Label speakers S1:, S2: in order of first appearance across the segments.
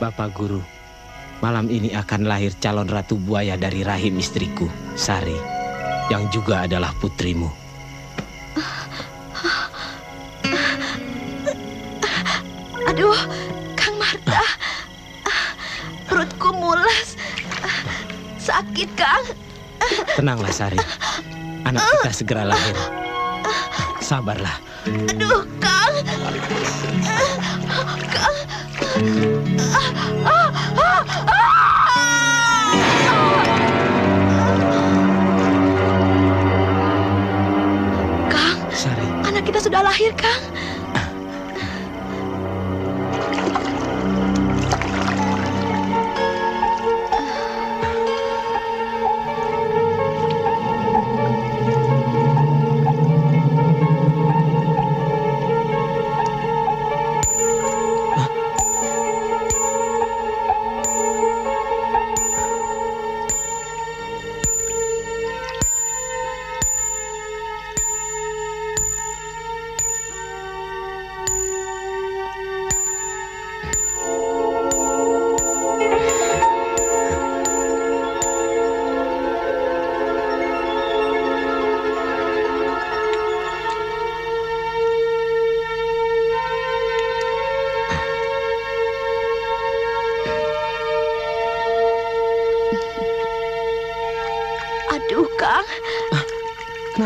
S1: Bapak Guru, malam ini akan lahir calon ratu buaya dari rahim istriku, Sari, yang juga adalah putrimu.
S2: Aduh, Kang Marta, perutku mulas, sakit, Kang.
S1: Tenanglah, Sari, anak kita segera lahir. Sabarlah.
S2: Aduh, Kang. Kang. Kang,
S1: Sari,
S2: anak kita sudah lahir, Kang. Aduh, Kang.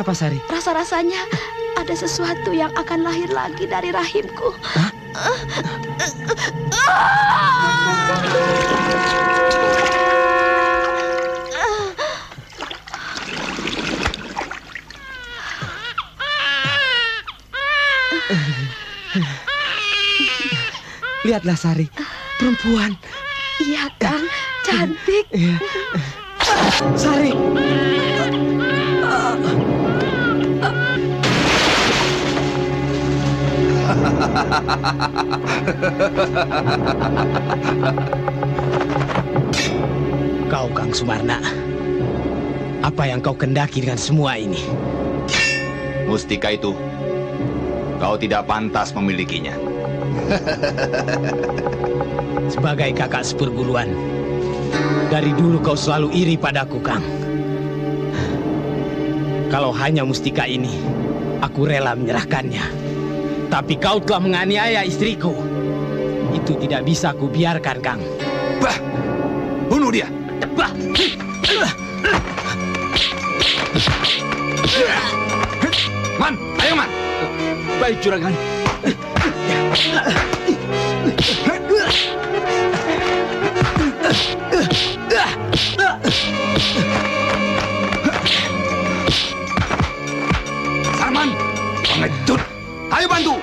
S1: kenapa, Sari?
S2: Rasa-rasanya ada sesuatu yang akan lahir lagi dari rahimku.
S1: Lihatlah, Sari, perempuan.
S2: Iya, Kang. Cantik.
S1: Sari. Kau, Kang Sumarna, apa yang kau kendaki dengan semua ini?
S3: Mustika itu, kau tidak pantas memilikinya.
S1: Sebagai kakak seperguruan, dari dulu kau selalu iri padaku, Kang. Kalau hanya mustika ini, aku rela menyerahkannya. Tapi kau telah menganiaya istriku. Itu tidak bisa aku biarkan, Kang.
S3: Bah! Bunuh dia!
S1: Bah!
S3: Man! Ayo, Man!
S1: Baik, juragan.
S3: Sarman! Pengecut! Ayo bantu!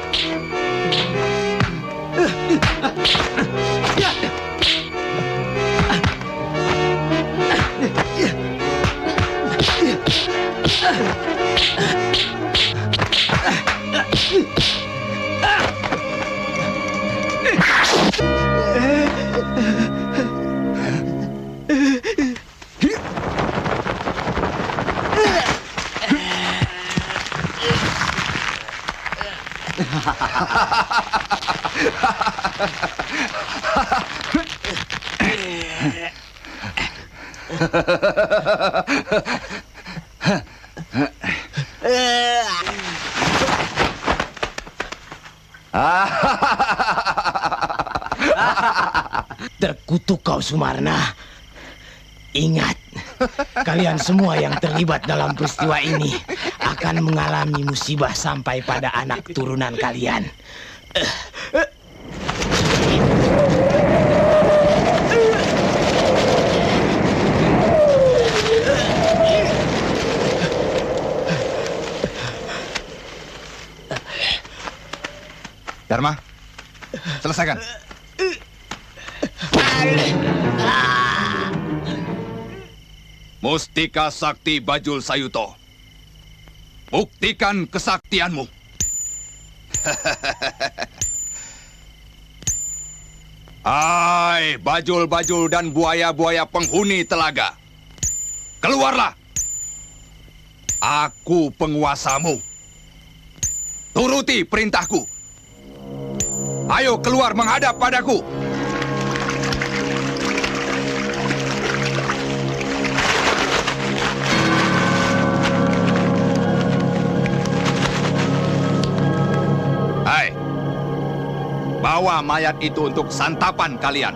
S1: Terkutuk kau, Sumarna. Ingat, kalian semua yang terlibat dalam peristiwa ini akan mengalami musibah sampai pada anak turunan kalian.
S3: Dharma, selesaikan. Mustika Sakti Bajul Sayuto, buktikan kesaktianmu. Hai, bajul-bajul dan buaya-buaya penghuni telaga, keluarlah. Aku penguasamu. Turuti perintahku. Ayo keluar menghadap padaku. Bawa mayat itu untuk santapan kalian.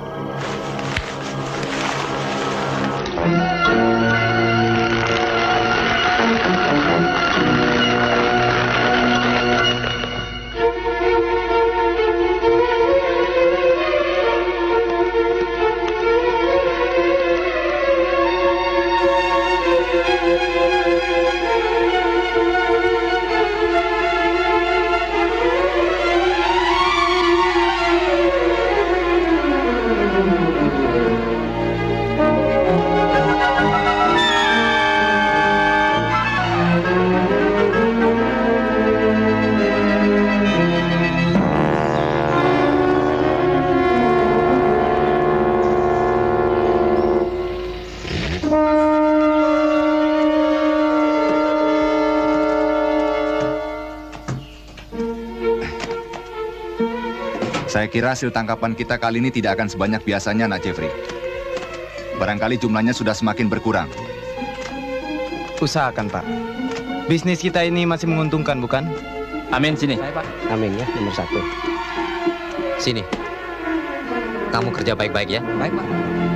S3: Saya kira hasil tangkapan kita kali ini tidak akan sebanyak biasanya, Nak Jeffrey. Barangkali jumlahnya sudah semakin berkurang.
S4: Usahakan, Pak. Bisnis kita ini masih menguntungkan, bukan?
S5: Amin, sini.
S4: Saya, Pak.
S6: Amin ya, nomor 1.
S5: Sini. Kamu kerja baik-baik ya.
S4: Baik, Pak.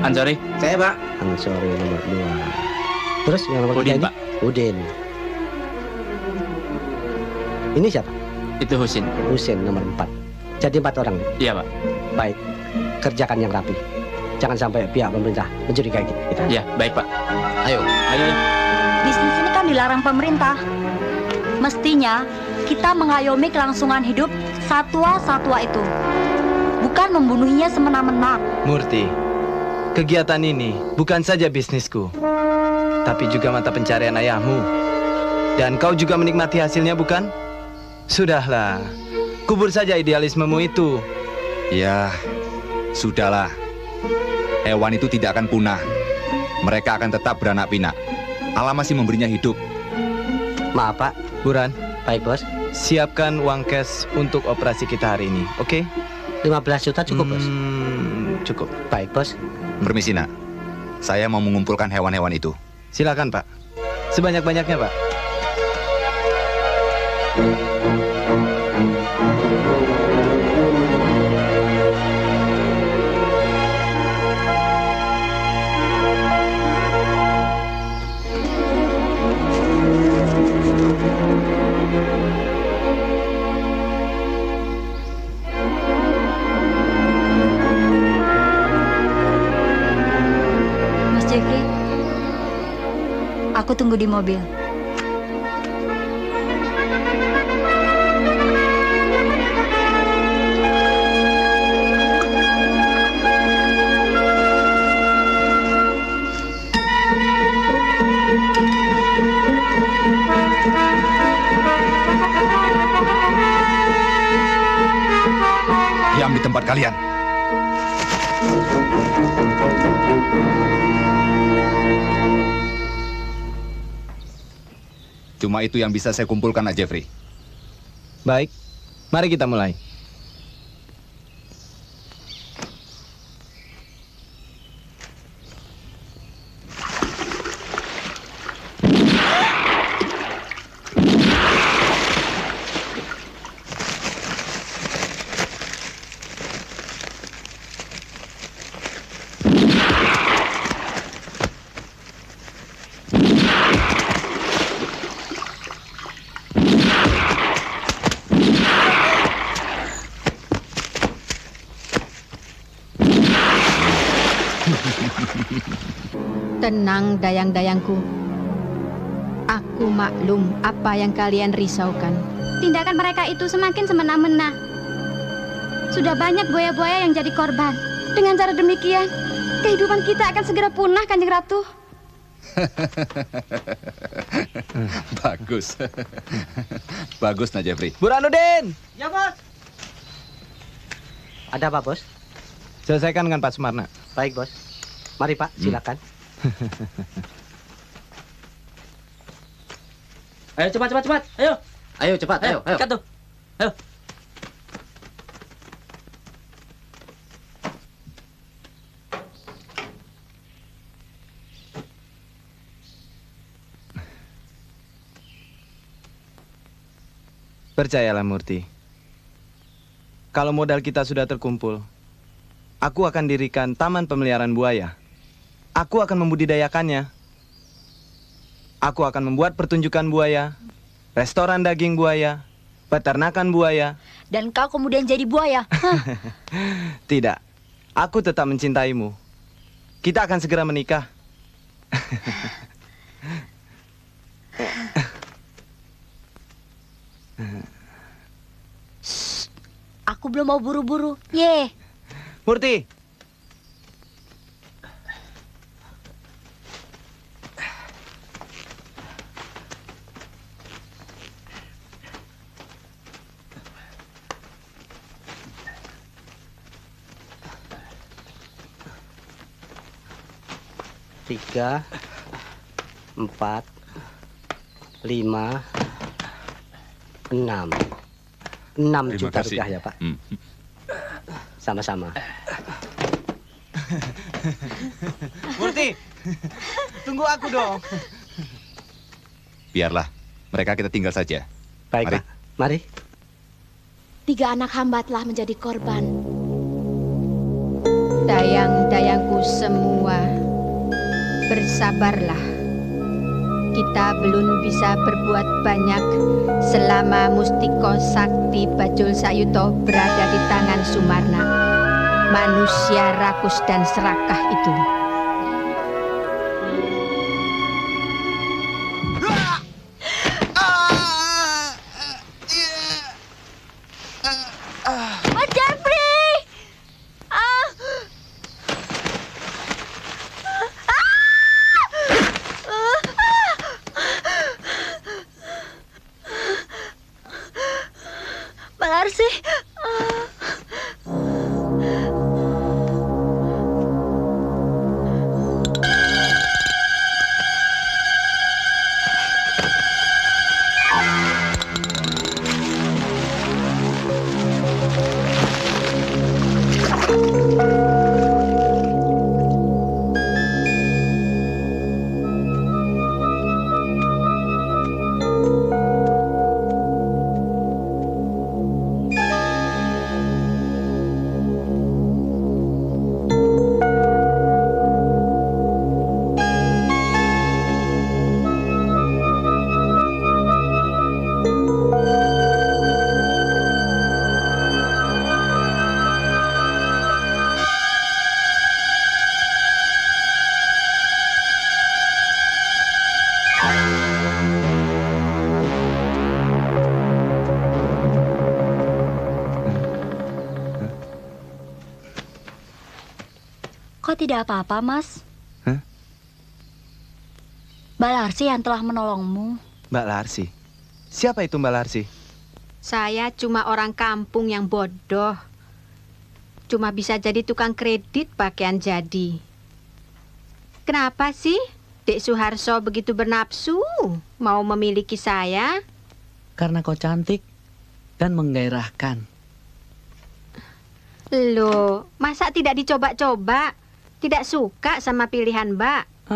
S5: Ansori.
S4: Saya, Pak.
S6: Ansori nomor 2. Terus yang nomor 3
S5: Udin,
S6: ini?
S5: Pak.
S6: Udin. Ini siapa?
S5: Itu Husin.
S6: Husin nomor 4. Jadi 4 orang.
S5: Iya, Pak.
S6: Baik, kerjakan yang rapi. Jangan sampai pihak pemerintah mencurigai kita.
S5: Iya, baik, Pak. Ayo. Ayo.
S2: Bisnis ini kan dilarang pemerintah. Mestinya kita mengayomi kelangsungan hidup satwa-satwa itu. Bukan membunuhnya semena-mena.
S4: Murti, kegiatan ini bukan saja bisnisku, tapi juga mata pencarian ayahmu. Dan kau juga menikmati hasilnya, bukan? Sudahlah, kubur saja idealismemu itu.
S3: Ya, sudahlah. Hewan itu tidak akan punah. Mereka akan tetap beranak pinak. Allah masih memberinya hidup.
S6: Maaf Pak.
S4: Buran,
S6: Baik bos.
S4: siapkan uang cash untuk operasi kita hari ini, oke?
S6: 15 juta cukup bos.
S4: Cukup.
S6: Baik bos.
S3: Permisi, Nak. Saya mau mengumpulkan hewan-hewan itu.
S4: Silakan, Pak. Sebanyak-banyaknya, Pak.
S2: Mas Jeffrey, aku tunggu di mobil.
S3: Diam di tempat kalian. Cuma itu yang bisa saya kumpulkan, Nak Jeffrey.
S4: Baik, mari kita mulai.
S7: Tenang dayang-dayangku. Aku maklum apa yang kalian risaukan.
S2: Tindakan mereka itu semakin semena-mena. Sudah banyak buaya-buaya yang jadi korban. Dengan cara demikian, kehidupan kita akan segera punah, Kanjeng Ratu.
S3: Bagus. Bagus, Nak Jeffrey.
S4: Buranuddin!
S6: Ya bos. Ada apa bos?
S4: Selesaikan dengan Pak Sumarna.
S6: Baik bos. Mari Pak, silakan.
S5: Ayo cepat. Ayo. Ayo cepat. Ayo. Ikat tuh. Ayo.
S4: Percayalah Murti. kalau modal kita sudah terkumpul, aku akan dirikan taman pemeliharaan buaya. Aku akan membudidayakannya. Aku akan membuat pertunjukan buaya, restoran daging buaya, peternakan buaya.
S8: Dan kau kemudian jadi buaya.
S4: Tidak, aku tetap mencintaimu. Kita akan segera menikah.
S8: Aku belum mau buru-buru. Ye.
S4: Murti.
S6: Tiga, 4, 5, 6. 6 juta rupiah ya, Pak. Sama-sama.
S4: Murti, tunggu aku dong.
S3: Biarlah, mereka kita tinggal saja.
S6: Baik,
S3: Mari.
S6: Pak. Mari.
S8: 3 anak hamba telah menjadi korban.
S7: Dayang-dayangku semua, bersabarlah. Kita belum bisa berbuat banyak selama Mustiko Sakti Bajul Sayuto berada di tangan Sumarna, manusia rakus dan serakah itu.
S8: Mas Jeffrey! Pak Larsi. Kok tidak apa-apa, Mas?
S4: Hah?
S8: Mbak Larsi yang telah menolongmu.
S4: Mbak Larsi. Siapa itu Mbak Larsi?
S7: Saya cuma orang kampung yang bodoh. Cuma bisa jadi tukang kredit pakaian jadi. Kenapa sih Dek Suharso begitu bernapsu mau memiliki saya?
S6: Karena kau cantik dan menggairahkan.
S7: Loh, masa tidak dicoba-coba? Tidak suka sama pilihan Mbak?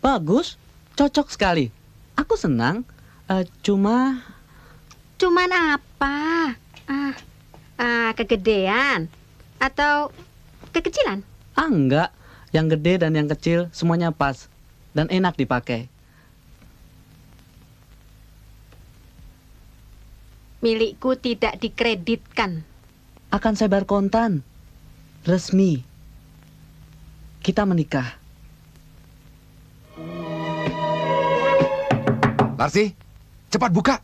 S6: Bagus, cocok sekali. Aku senang. Cuman
S7: apa? Kegedean atau kekecilan?
S6: Enggak. Yang gede dan yang kecil semuanya pas dan enak dipakai.
S7: Milikku tidak dikreditkan.
S6: Akan saya bayar kontan. Resmi. Kita menikah.
S3: Larsi, cepat buka.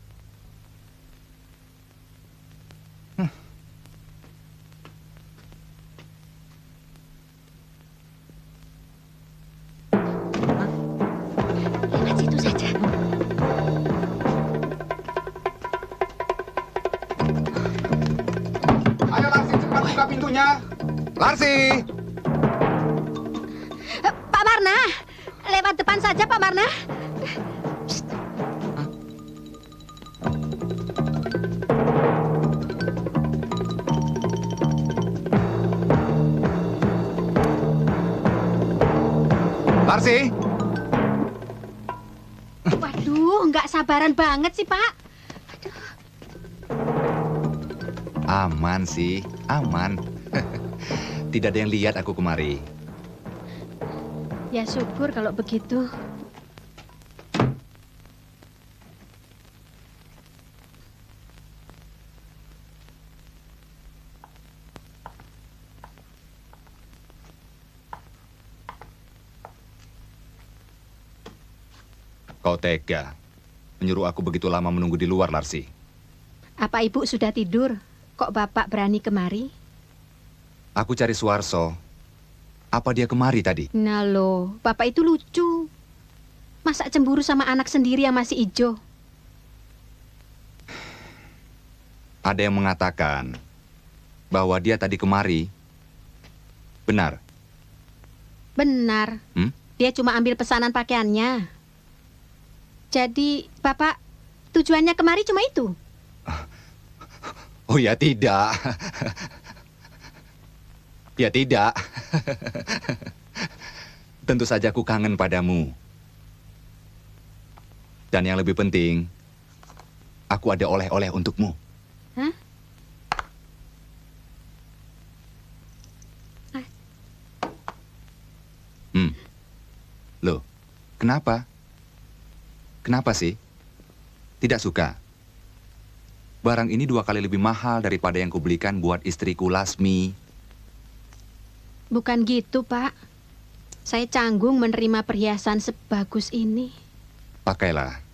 S8: Lewat situ saja.
S3: Ayo Larsi, cepat buka pintunya. Larsi.
S7: Pak Marna, lewat depan saja Pak Marna.
S3: Larsi.
S7: Waduh, nggak sabaran banget sih Pak.
S3: Aman sih. aman. Tidak ada yang lihat aku kemari.
S7: Ya syukur kalau begitu.
S3: Kau tega menyuruh aku begitu lama menunggu di luar, Larsi.
S7: Apa ibu sudah tidur? Kok bapak berani kemari?
S3: Aku cari Suharso. Apa dia kemari tadi?
S7: Nah loh, bapak itu lucu. Masa cemburu sama anak sendiri yang masih ijo?
S3: Ada yang mengatakan bahwa dia tadi kemari. Benar?
S7: Benar. Dia cuma ambil pesanan pakaiannya. Jadi, bapak tujuannya kemari cuma itu?
S3: Oh ya tidak. Ya tidak. Tentu saja aku kangen padamu. Dan yang lebih penting, aku ada oleh-oleh untukmu.
S7: Hah?
S3: Loh, kenapa? Kenapa sih? Tidak suka? Barang ini 2 kali lebih mahal daripada yang kubelikan buat istriku Lasmi.
S7: Bukan gitu, Pak. Saya canggung menerima perhiasan sebagus ini.
S3: Pakailah.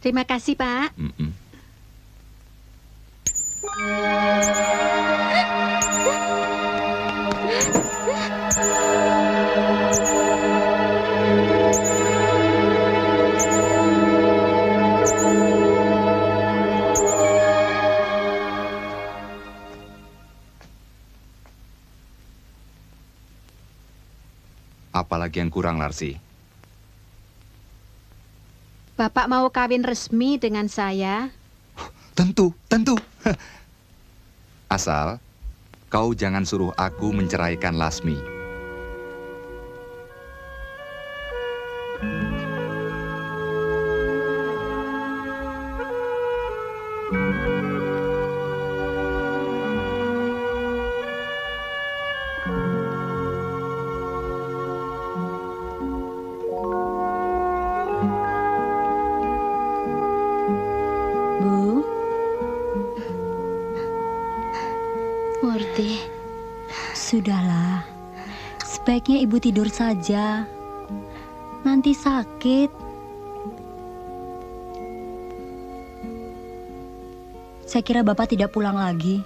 S7: Terima kasih, Pak.
S3: Apalagi yang kurang, Larsi?
S7: Bapak mau kawin resmi dengan saya?
S3: Tentu, tentu. Asal kau jangan suruh aku menceraikan Lasmi.
S9: Murti, sudahlah. Sebaiknya ibu tidur saja. Nanti sakit. Saya kira bapak tidak pulang lagi.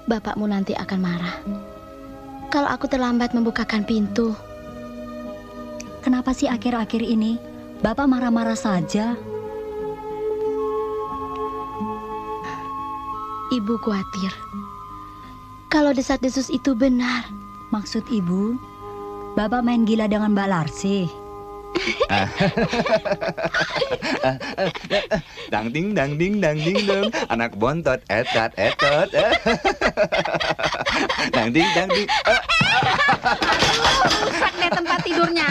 S8: Bapakmu nanti akan marah kalau aku terlambat membukakan pintu.
S9: Kenapa sih akhir-akhir ini bapak marah-marah saja?
S8: Ibu khawatir kalau desas-desus itu benar.
S9: Maksud ibu, bapak main gila dengan Mbak Larsi?
S3: Dang ding dang ding dang dong. Anak bontot etat etot. Dang ding dang ding.
S7: Rusak deh tempat tidurnya.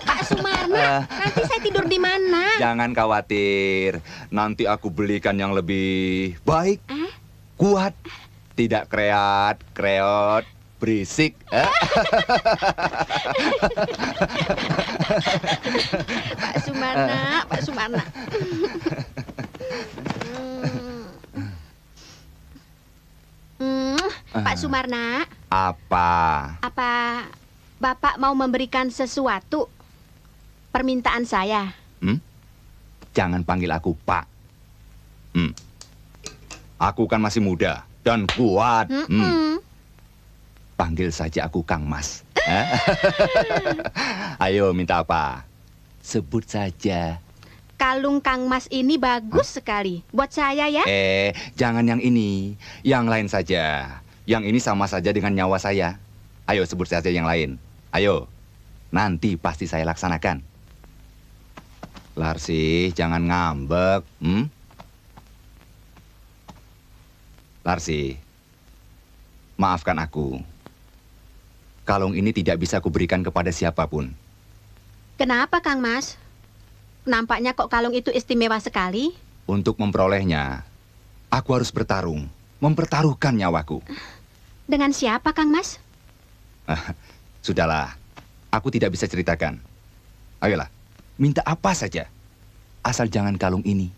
S7: Pak Sumarna, nanti saya tidur di mana?
S3: Jangan khawatir. Nanti aku belikan yang lebih baik, kuat, tidak kreot, berisik.
S7: Pak Sumarna, Pak Sumarna. Pak Sumarna.
S3: Apa?
S7: Apa Bapak mau memberikan sesuatu? Permintaan saya.
S3: Jangan panggil aku Pak. Aku kan masih muda dan kuat. Panggil saja aku Kang Mas. Ayo, minta apa? Sebut saja.
S7: Kalung Kang Mas ini bagus sekali. Buat saya ya.
S3: Jangan yang ini. Yang lain saja. Yang ini sama saja dengan nyawa saya. Ayo, sebut saja yang lain. Ayo. Nanti pasti saya laksanakan. Larsi, jangan ngambek. Larsi, maafkan aku. Kalung ini tidak bisa kuberikan kepada siapapun.
S7: Kenapa, Kang Mas? Nampaknya kok kalung itu istimewa sekali.
S3: Untuk memperolehnya, aku harus bertarung, mempertaruhkan nyawaku.
S7: Dengan siapa, Kang Mas?
S3: Sudahlah, aku tidak bisa ceritakan. Ayolah, minta apa saja. Asal jangan kalung ini.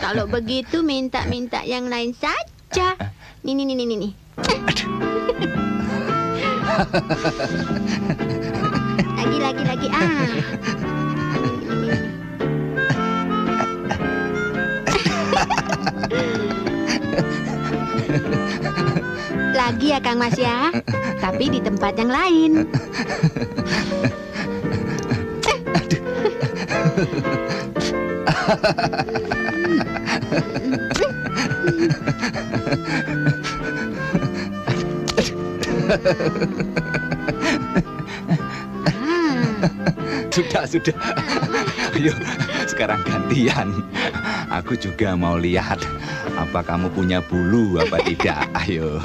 S7: Kalau begitu minta yang lain saja. Nih. Lagi. Lagi ya, Kang Mas ya. Tapi di tempat yang lain.
S3: Sudah. Ayo, sekarang gantian. Aku juga mau lihat apa kamu punya bulu apa tidak. Ayo.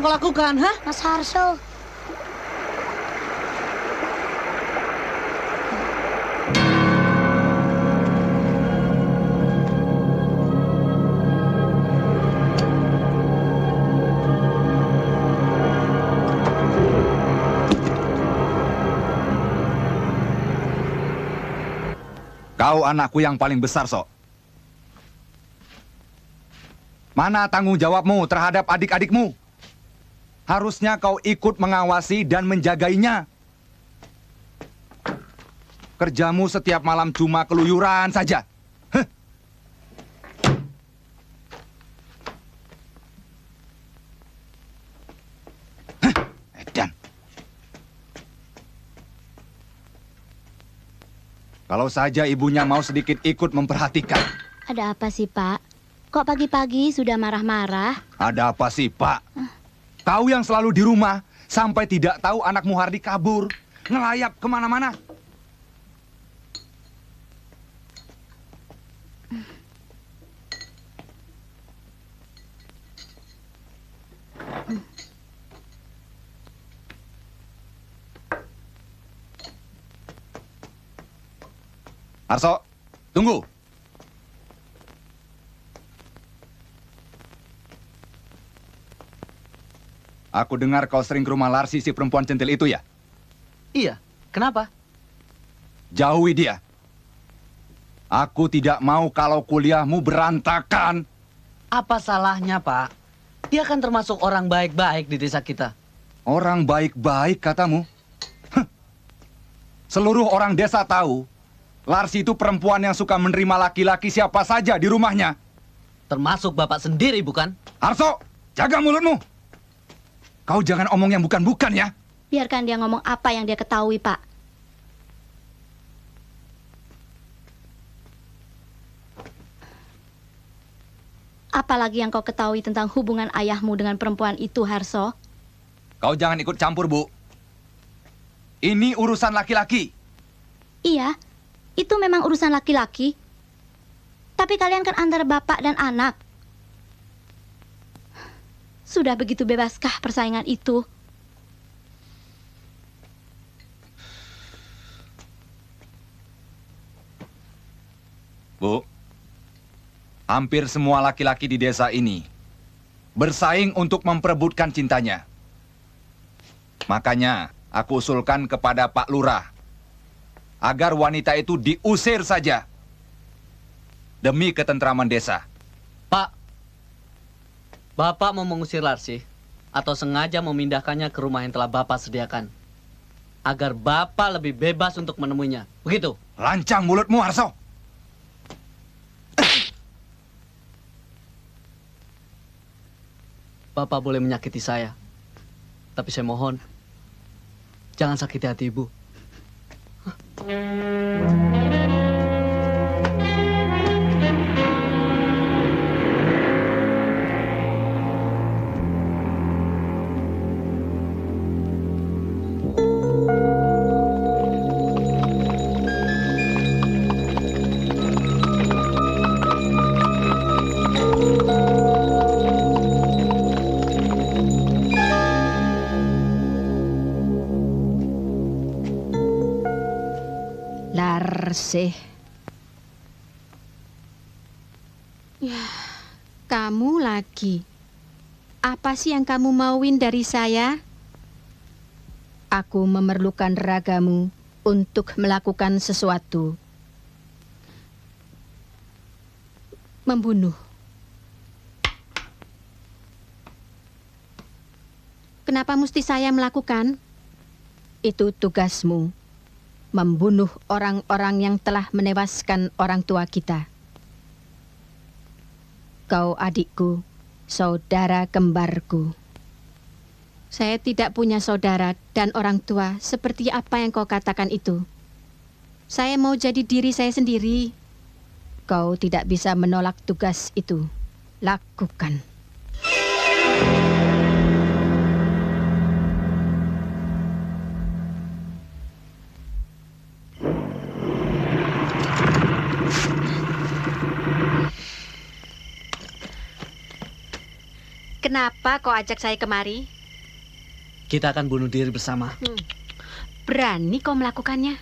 S5: kau lakukan, ha?
S8: Mas Harso.
S3: Kau anakku yang paling besar, Sok. Mana tanggung jawabmu terhadap adik-adikmu? Harusnya kau ikut mengawasi dan menjagainya. Kerjamu setiap malam cuma keluyuran saja. Heh. Edan. Kalau saja ibunya mau sedikit ikut memperhatikan.
S8: Ada apa sih, Pak? Kok pagi-pagi sudah marah-marah?
S3: Ada apa sih, Pak? Kau yang selalu di rumah, sampai tidak tahu anakmu Hardi kabur, ngelayap kemana-mana. Harso, tunggu. Aku dengar kau sering ke rumah Larsi, si perempuan centil itu ya?
S5: Iya, kenapa?
S3: Jauhi dia. Aku tidak mau kalau kuliahmu berantakan.
S5: Apa salahnya, Pak? Dia kan termasuk orang baik-baik di desa kita.
S3: Orang baik-baik katamu? Heh. Seluruh orang desa tahu, Larsi itu perempuan yang suka menerima laki-laki siapa saja di rumahnya.
S5: Termasuk Bapak sendiri, bukan?
S3: Harso, jaga mulutmu. Kau jangan omong yang bukan-bukan ya.
S8: Biarkan dia ngomong apa yang dia ketahui, Pak. Apalagi yang kau ketahui tentang hubungan ayahmu dengan perempuan itu, Harso?
S3: Kau jangan ikut campur, Bu. Ini urusan laki-laki.
S8: Iya, itu memang urusan laki-laki. Tapi kalian kan antara bapak dan anak. Sudah begitu bebaskah persaingan itu?
S3: Bu, hampir semua laki-laki di desa ini bersaing untuk memperebutkan cintanya. Makanya aku usulkan kepada Pak Lurah agar wanita itu diusir saja demi ketentraman desa.
S5: Pak, Bapak mau mengusir Larsi atau sengaja memindahkannya ke rumah yang telah Bapak sediakan agar Bapak lebih bebas untuk menemuinya. Begitu?
S3: Lancang mulutmu, Harso.
S5: Bapak boleh menyakiti saya, tapi saya mohon jangan sakiti hati Ibu.
S7: Larsi. Ya, kamu lagi. Apa sih yang kamu mauin dari saya? Aku memerlukan ragamu untuk melakukan sesuatu. Membunuh. Kenapa mesti saya melakukan? Itu tugasmu. Membunuh orang-orang yang telah menewaskan orang tua kita. Kau adikku, saudara kembarku. Saya tidak punya saudara dan orang tua seperti apa yang kau katakan itu. Saya mau jadi diri saya sendiri. Kau tidak bisa menolak tugas itu. Lakukan. Kenapa kau ajak saya kemari?
S5: kita akan bunuh diri bersama.
S7: Berani kau melakukannya?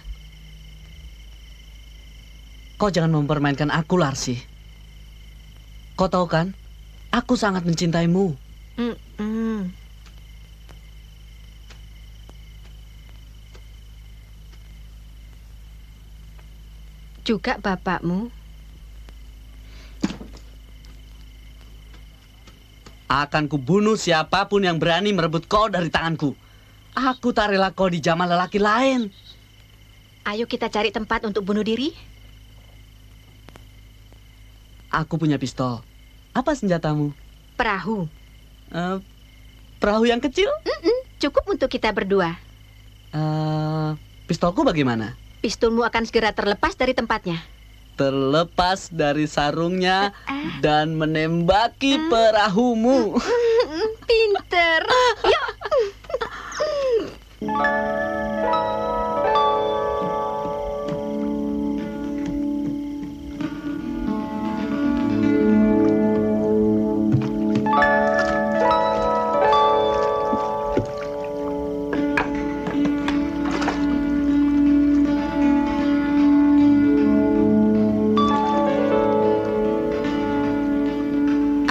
S5: Kau jangan mempermainkan aku, Larsi. Kau tahu kan, aku sangat mencintaimu.
S7: Juga bapakmu?
S5: Akan kubunuh siapapun yang berani merebut kau dari tanganku. Aku tak rela kau dijamah lelaki lain.
S7: Ayo kita cari tempat untuk bunuh diri.
S5: Aku punya pistol. Apa senjatamu?
S7: Perahu.
S5: Perahu yang kecil?
S7: Cukup untuk kita berdua.
S5: Pistolku bagaimana?
S7: Pistolmu akan segera terlepas dari tempatnya.
S5: Terlepas dari sarungnya dan menembaki perahumu.
S7: Pinter. Yuk.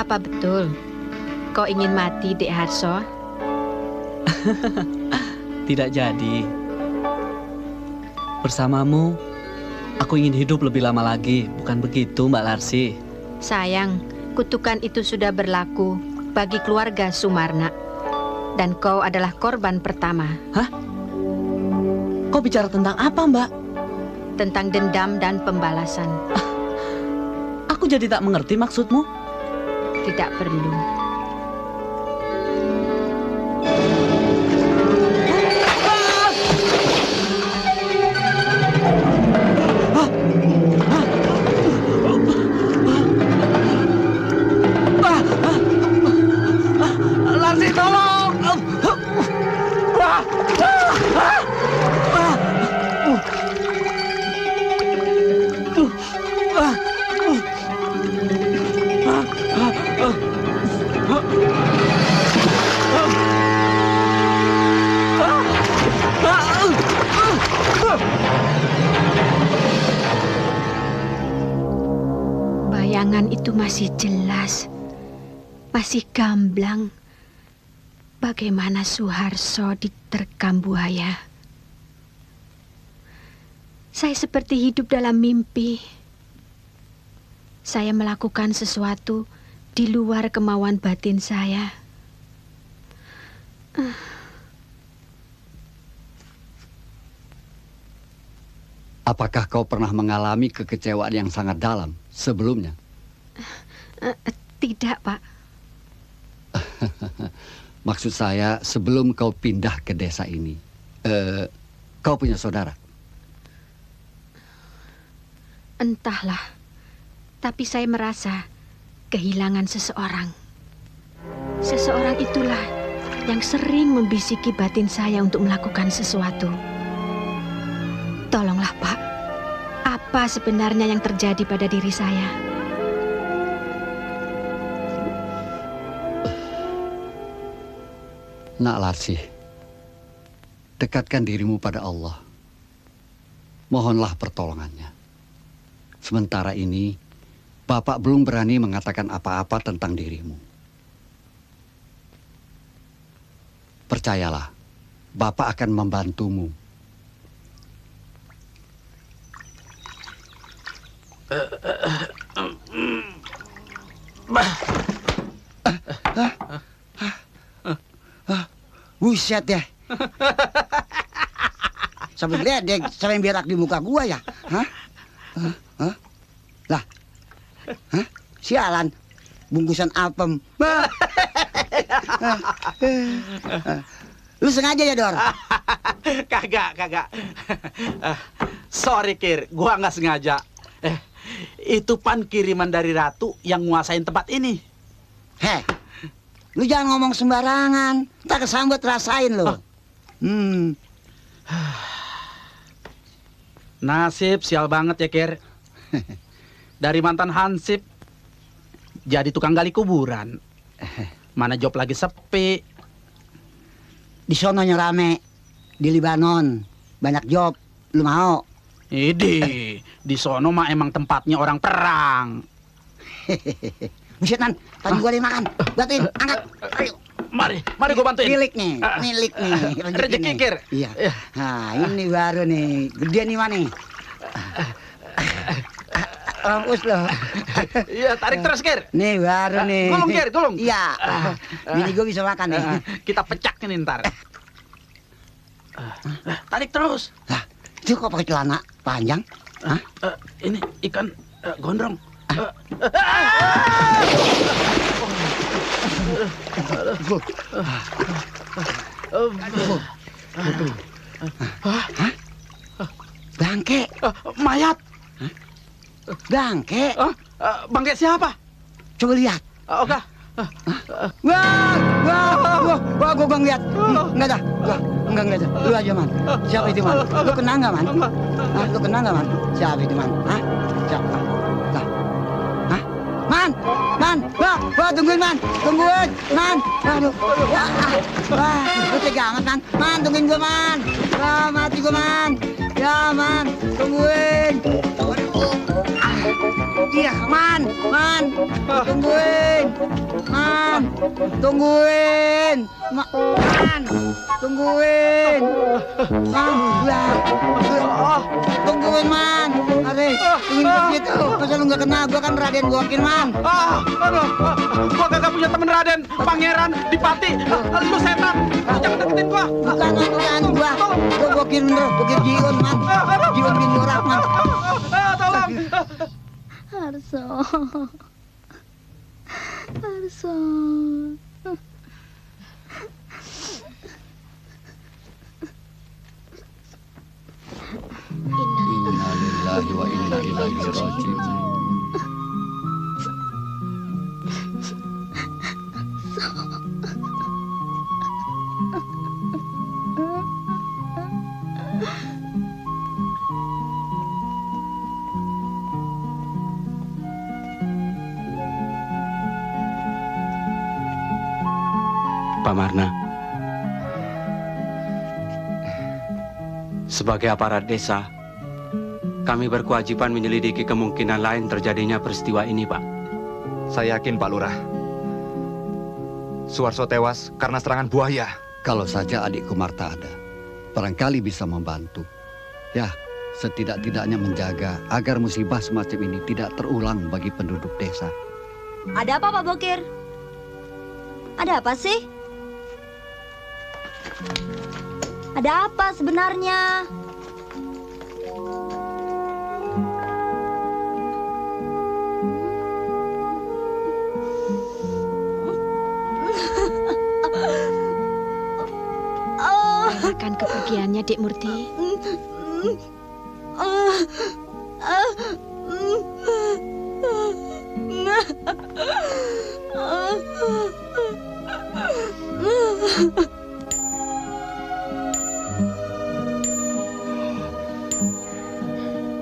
S7: Apa betul kau ingin mati, Dek Harso?
S5: Tidak jadi. Bersamamu, aku ingin hidup lebih lama lagi. Bukan begitu, Mbak Larsi?
S7: Sayang, kutukan itu sudah berlaku bagi keluarga Sumarna. Dan kau adalah korban pertama.
S5: Hah? Kau bicara tentang apa, Mbak?
S7: Tentang dendam dan pembalasan.
S5: Aku jadi tak mengerti maksudmu.
S7: Tidak perlu.
S5: Larsi, tolong!
S7: Bayangan itu masih jelas, masih gamblang. Bagaimana Suharso diterkam buaya. Saya seperti hidup dalam mimpi. Saya melakukan sesuatu di luar kemauan batin saya.
S10: Apakah kau pernah mengalami kekecewaan yang sangat dalam sebelumnya?
S7: Tidak, Pak.
S10: Maksud saya, sebelum kau pindah ke desa ini, kau punya saudara?
S7: Entahlah, tapi saya merasa kehilangan seseorang. Seseorang itulah yang sering membisiki batin saya untuk melakukan sesuatu. Tolonglah, Pak. Apa sebenarnya yang terjadi pada diri saya?
S10: Nak Larsi, dekatkan dirimu pada Allah. Mohonlah pertolongannya. Sementara ini, Bapak belum berani mengatakan apa-apa tentang dirimu. Percayalah, Bapak akan membantumu.
S11: Buset ya. Sampai geledek, sampai berak di muka gua ya. Hah? Lah. Hah? Sialan. Bungkusan apem. Lu sengaja ya, Dor?
S12: Kagak. Sorry, Kir. Gua nggak sengaja. Itu pan kiriman dari Ratu yang nguasain tempat ini.
S11: Heh. Lu jangan ngomong sembarangan. Tak kesambet rasain lo.
S12: Nasib sial banget ya, Kir. Dari mantan hansip jadi tukang gali kuburan. Mana job lagi sepi.
S11: Di sononya rame. Di Libanon. Banyak job. Lu mau?
S12: Di sono mah emang tempatnya orang perang.
S11: Buset, Man. Tadi gua makan. Bantuin, angkat. Ayo.
S12: Mari gua bantuin.
S11: Milik nih.
S12: Rezeki Kir.
S11: Iya. Nah, ini baru nih. Gede nih, Man nih. Mampus loh.
S12: Iya, tarik terus, Kir.
S11: Nih baru nih.
S12: Gulung, Kir, gulung.
S11: Iya. Ini gue bisa makan nih.
S12: Kita pecak ini ntar. Tarik terus.
S11: Lah, itu kok pakai celana panjang? Hah?
S12: Ini ikan gondrong.
S11: Bangke.
S12: Mayat.
S11: Bangke.
S12: Bangke siapa?
S11: Coba lihat.
S12: Oke.
S11: Wah, gua bang lihat. Enggak dah, enggak ada. Lu aja, Man. Siapa itu, Man? Lu kenal nggak, Man? Hah? Lu kenal nggak, Man? Siapa itu, Man? Hah? Siapa? Lah. Hah? Man, wah, tungguin, Man. Tungguin, Man. Waduh. Wah, lu tega amat, Man. Man, tungguin gua, Man. Wah, mati gua, Man. Ya, Man, tungguin. Iya, Man, tungguin, Man, tungguin, Man, tungguin, tungguin, Man, Are, tungguin begitu, masa lu nggak kenal, gua kan Raden Gokil, Man.
S12: Gua kagak punya temen Raden, Pangeran, Dipati, lu setan, jangan deketin gua.
S11: Bukan, gua Gokil bener, Gokil Jiun, Man, Jiun bin Durak, Man.
S12: Tolong.
S8: Harso.
S10: Innalillahi wa inna ilaihi raji'un.
S13: Pak Marna, sebagai aparat desa, kami berkewajiban menyelidiki kemungkinan lain terjadinya peristiwa ini, Pak.
S3: Saya yakin, Pak Lurah. Suwarso tewas karena serangan buaya.
S10: Kalau saja adikku Marta ada, barangkali bisa membantu. Ya, setidak-tidaknya menjaga agar musibah semacam ini tidak terulang bagi penduduk desa.
S8: Ada apa, Pak Bokir? Ada apa sih? Ada apa sebenarnya?
S7: Relakan kepergiannya, Dek Murti.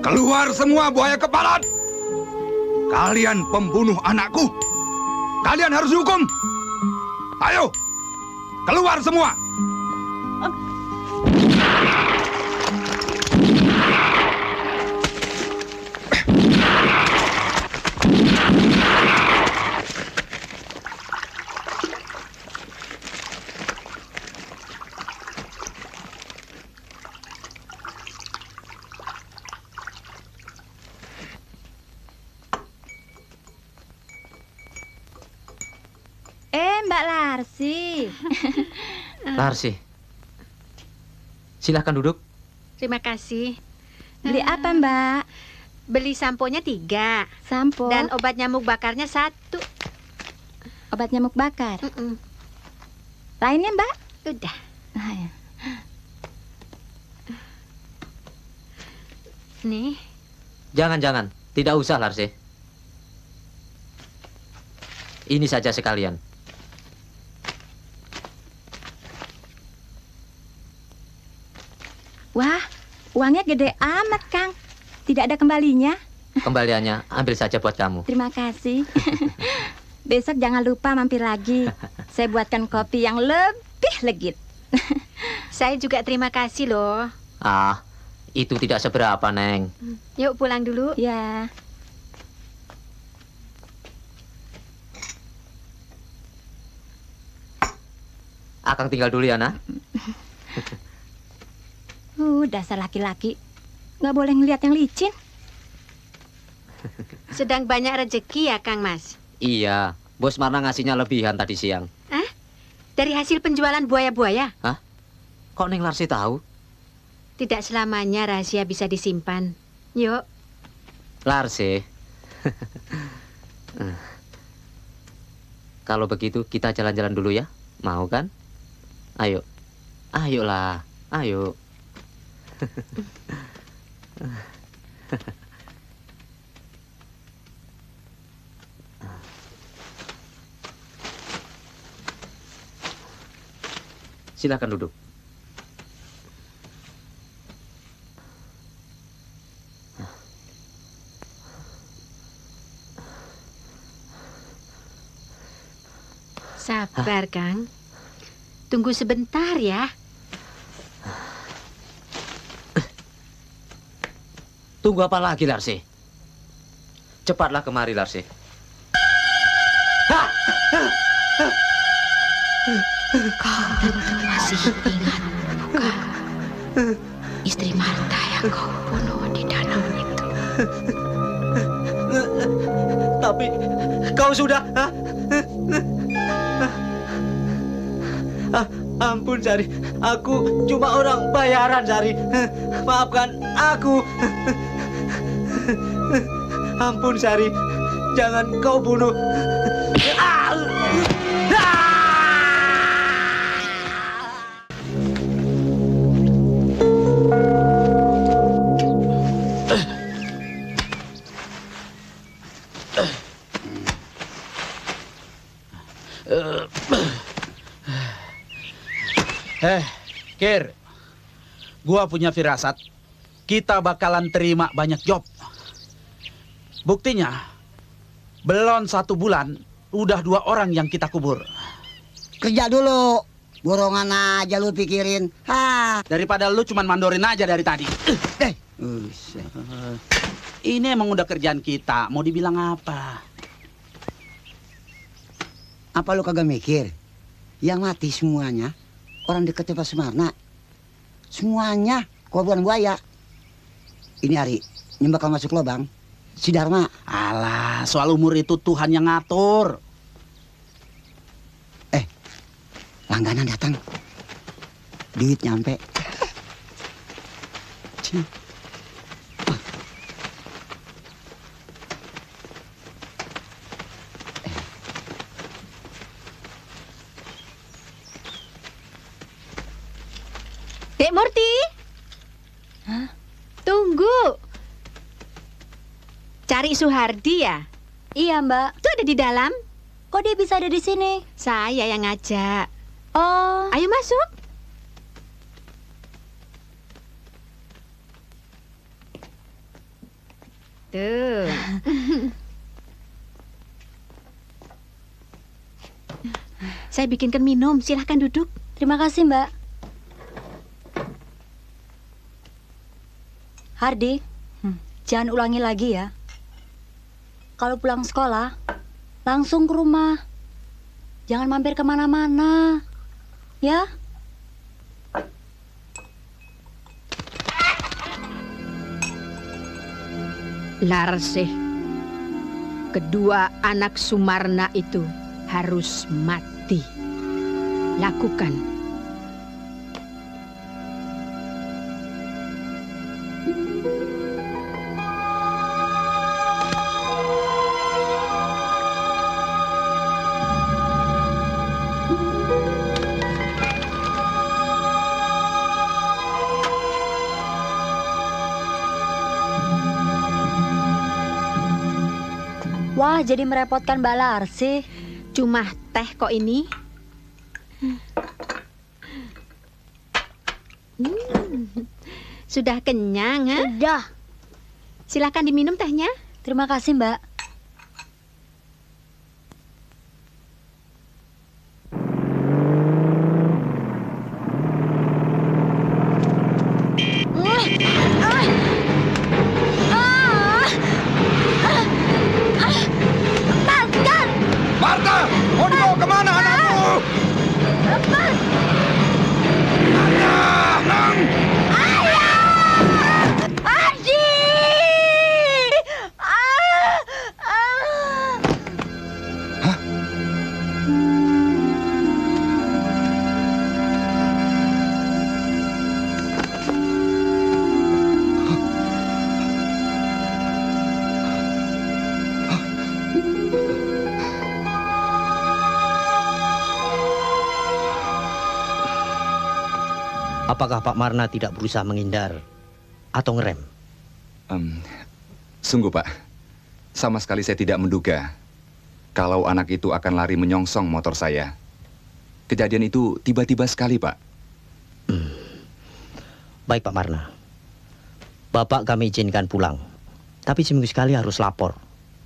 S3: Keluar semua buaya kepalan! Kalian pembunuh anakku! Kalian harus dihukum! Ayo! Keluar semua!
S8: Mbak Larsi.
S5: Larsi, silahkan duduk.
S7: Terima kasih.
S8: Beli apa, Mbak?
S7: Beli samponya 3.
S8: Sampo.
S7: Dan obat nyamuk bakarnya 1.
S8: Obat nyamuk bakar? Lainnya, Mbak?
S7: Udah.
S8: Ya.
S7: Nih.
S5: Jangan. Tidak usah, Larsi. Ini saja sekalian.
S8: Wah, uangnya gede amat, Kang. Tidak ada kembalinya.
S5: Kembaliannya ambil saja buat kamu.
S8: Terima kasih. Besok jangan lupa mampir lagi. Saya buatkan kopi yang lebih legit.
S7: Saya juga terima kasih loh.
S14: Ah, itu tidak seberapa, Neng.
S7: Yuk pulang dulu.
S8: Ya.
S14: Akang tinggal dulu ya, Nak.
S9: Dasar laki-laki. Nggak boleh ngeliat yang licin.
S7: Sedang banyak rezeki ya, Kang Mas?
S14: Iya, Bos Marna ngasihnya lebihan tadi siang.
S7: Hah? Dari hasil penjualan buaya-buaya?
S14: Hah? Kok Neng Larsi tahu?
S7: Tidak selamanya rahasia bisa disimpan. Yuk.
S14: Larsi. Kalau begitu kita jalan-jalan dulu ya. Mau kan? Ayo. Ayolah. Ayo. Silakan duduk.
S7: Sabar, Kang. Tunggu sebentar ya.
S14: Tunggu apa lagi, Larsi? Cepatlah kemari, Larsi.
S2: Kau tentu masih ingat, bukan? Istri Marta yang kau bunuh di danau itu.
S4: Tapi kau sudah... Ampun, Sari. Aku cuma orang bayaran, Sari. Maafkan aku. Ampun, Sari. Jangan kau bunuh.
S12: Kir, gua punya firasat. Kita bakalan terima banyak job. Buktinya, belum 1 bulan, udah 2 orang yang kita kubur.
S11: Kerja dulu. Borongan aja lu pikirin.
S12: Daripada lu cuman mandorin aja dari tadi. Ini emang udah kerjaan kita. Mau dibilang apa?
S11: Apa lu kagak mikir? Yang mati semuanya orang dekatnya Pak Sumarna. Semuanya korban buaya. Ini Ari, nyembakal masuk lubang. Si Dharma.
S12: Alah, soal umur itu Tuhan yang ngatur.
S11: Langganan datang. Duit nyampe.
S7: Dek Murti.
S9: Hah?
S7: Tunggu. Cari Suhardi ya?
S9: Iya, Mbak.
S7: Itu ada di dalam.
S9: Kok dia bisa ada di sini?
S7: Saya yang ngajak.
S9: Oh.
S7: Ayo masuk. Tuh. Saya bikinkan minum. Silahkan duduk.
S9: Terima kasih, Mbak. Hardi, jangan ulangi lagi ya. Kalau pulang sekolah, langsung ke rumah. Jangan mampir kemana-mana. Ya?
S7: Larsih, kedua anak Sumarna itu harus mati. Lakukan.
S9: Wah, jadi merepotkan Mbak Larsi.
S7: Cuma teh kok ini. Sudah kenyang, ha?
S9: Sudah.
S7: Silakan diminum tehnya.
S9: Terima kasih, Mbak.
S15: Apakah Pak Marna tidak berusaha menghindar atau ngerem?
S3: Sungguh, Pak. Sama sekali saya tidak menduga kalau anak itu akan lari menyongsong motor saya. Kejadian itu tiba-tiba sekali, Pak.
S15: Baik, Pak Marna. Bapak kami izinkan pulang. Tapi seminggu sekali harus lapor.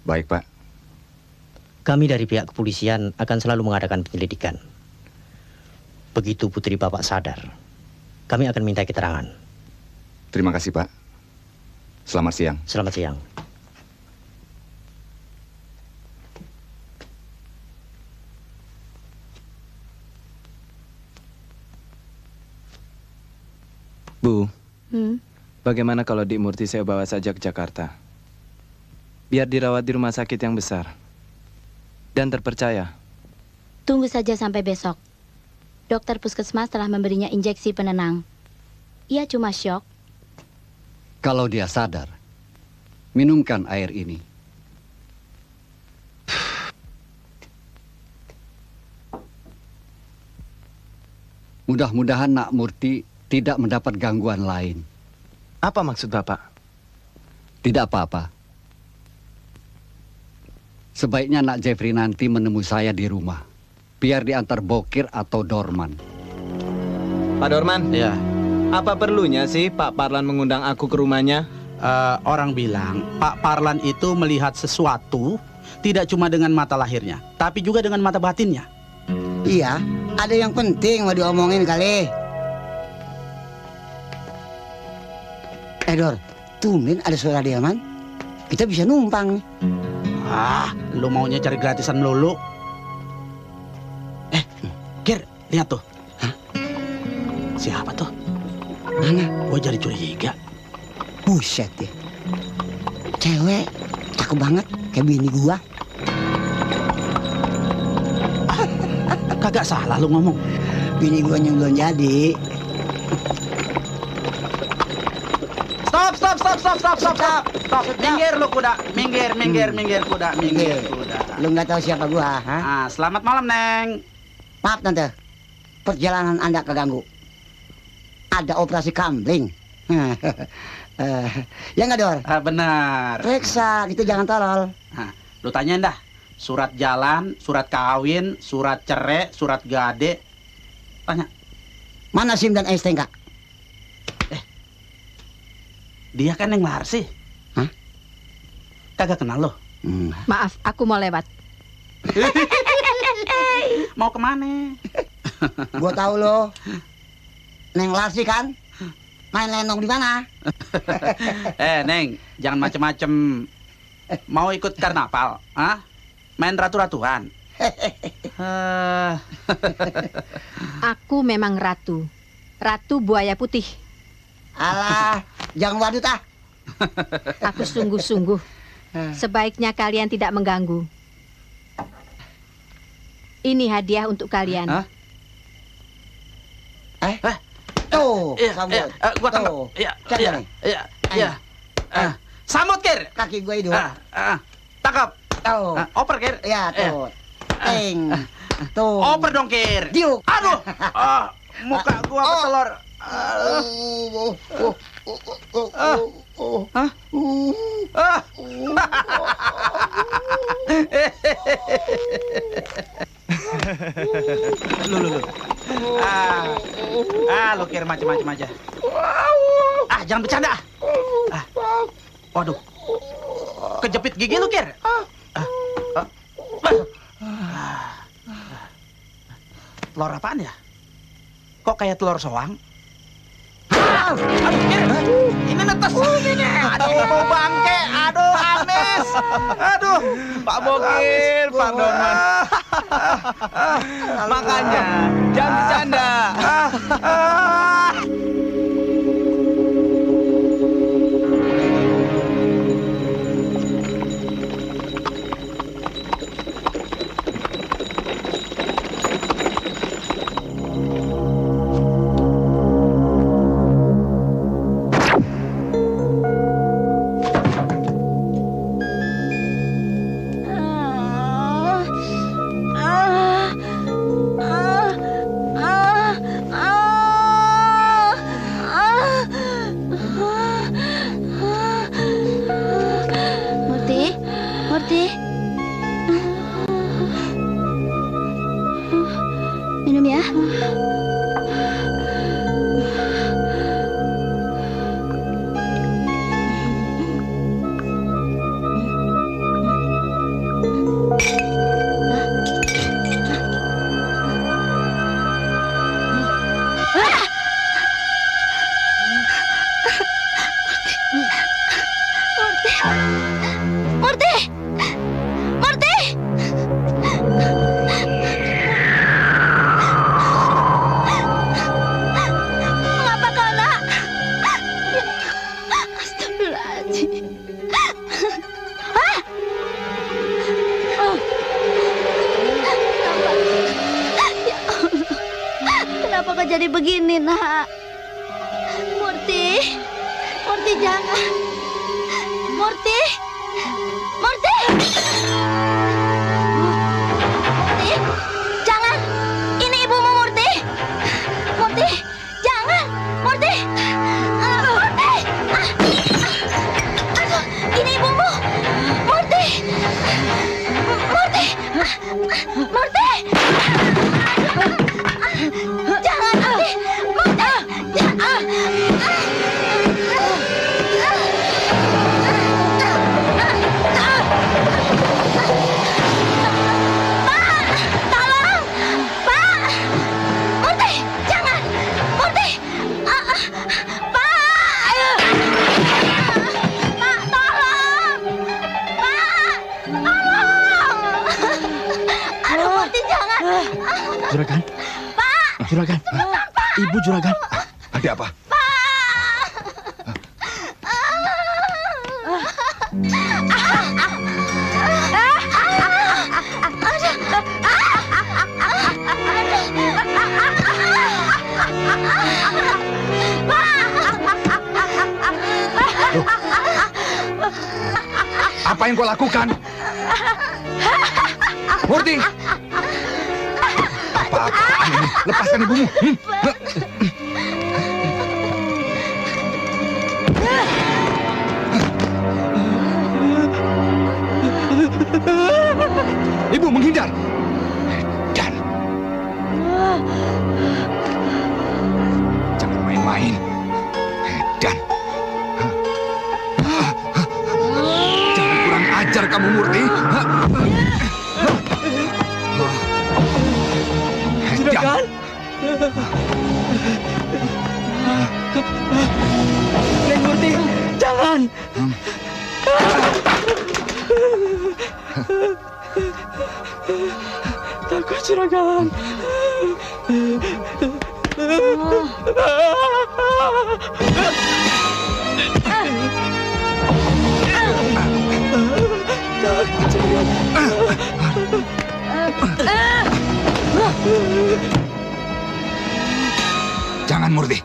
S3: Baik, Pak.
S15: Kami dari pihak kepolisian akan selalu mengadakan penyelidikan. Begitu putri Bapak sadar, kami akan minta keterangan.
S3: Terima kasih, Pak. Selamat siang.
S15: Selamat siang.
S4: Bu, bagaimana kalau Dik Murti saya bawa saja ke Jakarta? Biar dirawat di rumah sakit yang besar dan terpercaya.
S8: Tunggu saja sampai besok. Dokter puskesmas telah memberinya injeksi penenang. Ia cuma syok.
S10: Kalau dia sadar, minumkan air ini. Mudah-mudahan Nak Murti tidak mendapat gangguan lain.
S4: Apa maksud Bapak?
S10: Tidak apa-apa. Sebaiknya Nak Jeffrey nanti menemui saya di rumah. Biar diantar Bokir atau Dorman.
S4: Pak Dorman?
S15: Ya.
S4: Apa perlunya sih Pak Parlan mengundang aku ke rumahnya?
S12: Orang bilang Pak Parlan itu melihat sesuatu tidak cuma dengan mata lahirnya, tapi juga dengan mata batinnya.
S11: Iya, ada yang penting mau diomongin kali. Dor, tumben ada suara dia, Man. Kita bisa numpang nih.
S12: Lu maunya cari gratisan melulu. Kir, lihat tuh. Siapa tuh?
S11: Mana?
S12: Gua jadi curiga.
S11: Buset ya. Cewek, cakep banget, kayak bini gua.
S12: Kagak salah lu ngomong.
S11: Bini gua yang belum jadi.
S12: Stop. Minggir lu kuda. Minggir kuda.
S11: Lu nggak tahu siapa gua, ha?
S12: Selamat malam, Neng.
S11: Maaf, Tante. Perjalanan Anda keganggu. Ada operasi kambling. Ya nggak, Dor?
S12: Benar.
S11: Reksa, itu jangan tolol.
S12: Lu tanyain dah. Surat jalan, surat kawin, surat cerai, surat gade. Tanya.
S11: Mana SIM dan STNK?
S12: Dia kan yang Larsi.
S11: Hah?
S12: Kagak kenal lo.
S7: Maaf, aku mau lewat.
S12: Mau kemana?
S11: Gua tahu lo. Neng Larsi kan? Main lenong di mana?
S12: Neng, jangan macem-macem. Mau ikut karnaval? Main ratu-ratuan?
S7: Aku memang ratu. Ratu buaya putih.
S11: Alah, jangan wadut ah.
S7: Aku sungguh-sungguh. Sebaiknya kalian tidak mengganggu. Ini hadiah untuk kalian.
S11: Tuh, sambut.
S12: Gua tangkap. Iya. Sambut, Kir.
S11: Kaki gue hidup.
S12: Tangkap.
S11: Tuh.
S12: Oper, Kir.
S11: Ya, tuh. Ting. Tuh.
S12: Oper dong, Kir.
S11: Diuk.
S12: Aduh. Muka gua ketelor. Lu. Lu Kir macam-macam aja. Jangan bercanda. Waduh. Kejepit gigi lu, Kir. Telur apaan ya? Kok kayak telur soang? Aduh, Kir. Ini netes. Aduh, mau bangke. Aduh, amis. Aduh.
S4: Pak Bokir, Pak Dorman. Makanya, jangan bercanda.
S8: ini, Nak. Murti. Murti, jangan. Murti. Murti. Murti, jangan. Ini ibumu, Murti. Murti, jangan. Murti. Murti. Aduh, ini ibumu. Murti. Murti. Murti. Jangan, Murti. Murti. Jangan.
S16: Juragan. Juragan. Ibu Juragan.
S3: Ada apa? Apa yang kau lakukan? Murti! Apa-apaan ini? Lepaskan ibumu. Ibu menghindar. Dan jangan main-main. Dan jangan kurang ajar kamu, Murti.
S16: Juragan. Neng Murti, jangan. Takut Juragan. Takut Juragan.
S3: Jangan, Murti.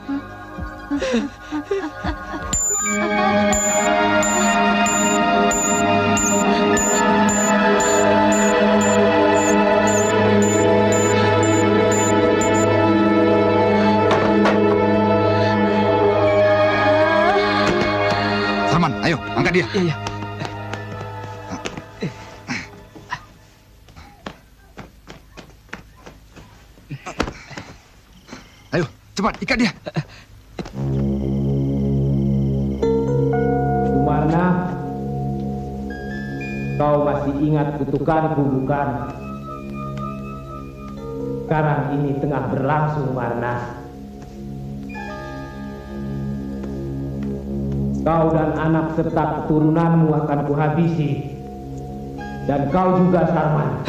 S3: Sarman, ayo, angkat dia.
S16: Iya.
S3: Ayo, cepat, ikat dia.
S1: Sumarna, kau masih ingat kutukanku bukan? Sekarang ini tengah berlangsung, Marna. Kau dan anak serta keturunanmu akan kuhabisi. Dan kau juga, Sarman.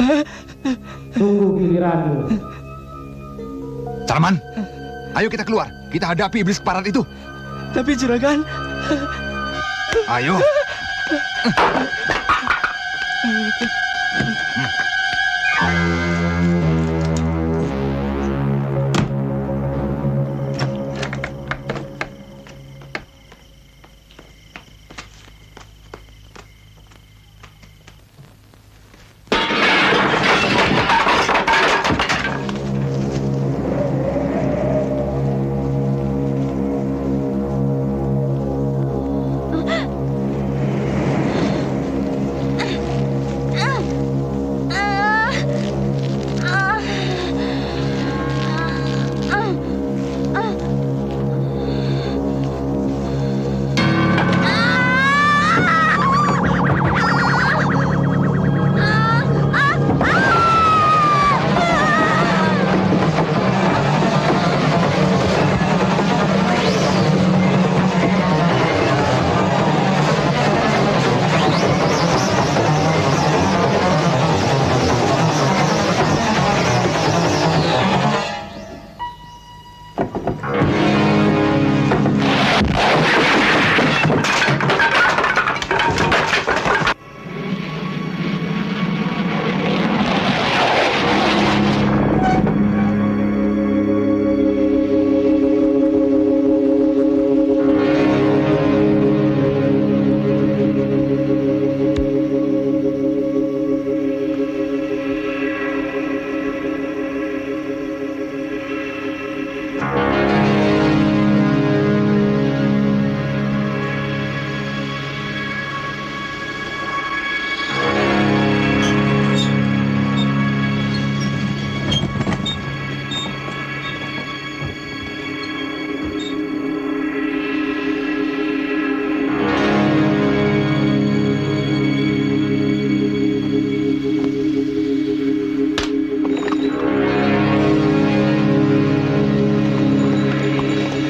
S1: Tunggu giliranmu.
S3: Sarman, ayo kita keluar. Kita hadapi iblis keparat itu.
S16: Tapi Juragan.
S3: Ayo.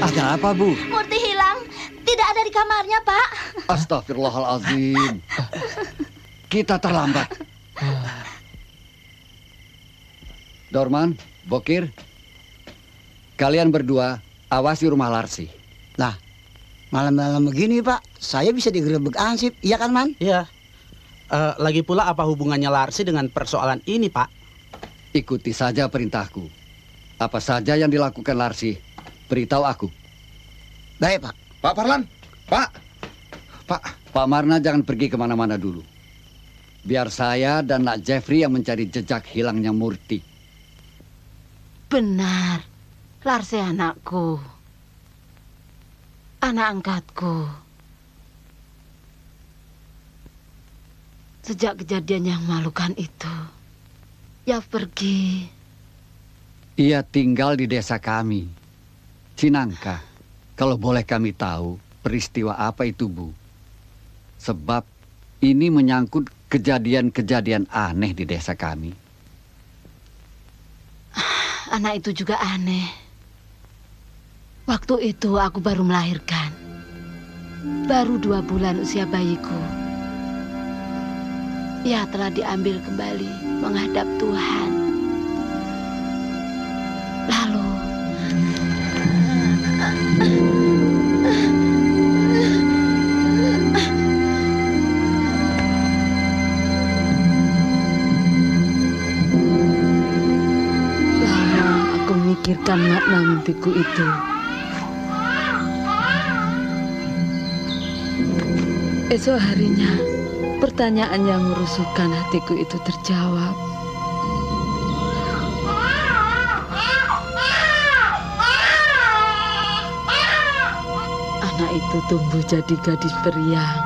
S10: Ada apa, Bu?
S8: Murti hilang. Tidak ada di kamarnya, Pak.
S10: Astagfirullahaladzim. Kita terlambat. Dorman, Bokir, kalian berdua awasi rumah Larsi.
S11: Lah, malam-malam begini, Pak, saya bisa digerebek ansip, iya kan, Man?
S12: Iya. Lagi pula apa hubungannya Larsi dengan persoalan ini, Pak?
S10: Ikuti saja perintahku. Apa saja yang dilakukan Larsi, beritahu aku.
S11: Baik, Pak.
S3: Pak Parlan, Pak.
S10: Pak Marna jangan pergi kemana-mana dulu. Biar saya dan Nak Jeffrey yang mencari jejak hilangnya Murti.
S17: Benar, Larsi anakku. Anak angkatku. Sejak kejadian yang memalukan itu, ia pergi.
S10: Ia tinggal di desa kami, Cinangka. Kalau boleh kami tahu peristiwa apa itu, Bu? Sebab ini menyangkut kejadian-kejadian aneh di desa kami.
S17: Anak itu juga aneh. Waktu itu aku baru melahirkan. Baru 2 bulan usia bayiku. Ia telah diambil kembali menghadap Tuhan. Lalu aku memikirkan makna mimpiku itu. Esok harinya, pertanyaan yang merusukkan hatiku itu terjawab. Anak itu tumbuh jadi gadis periang.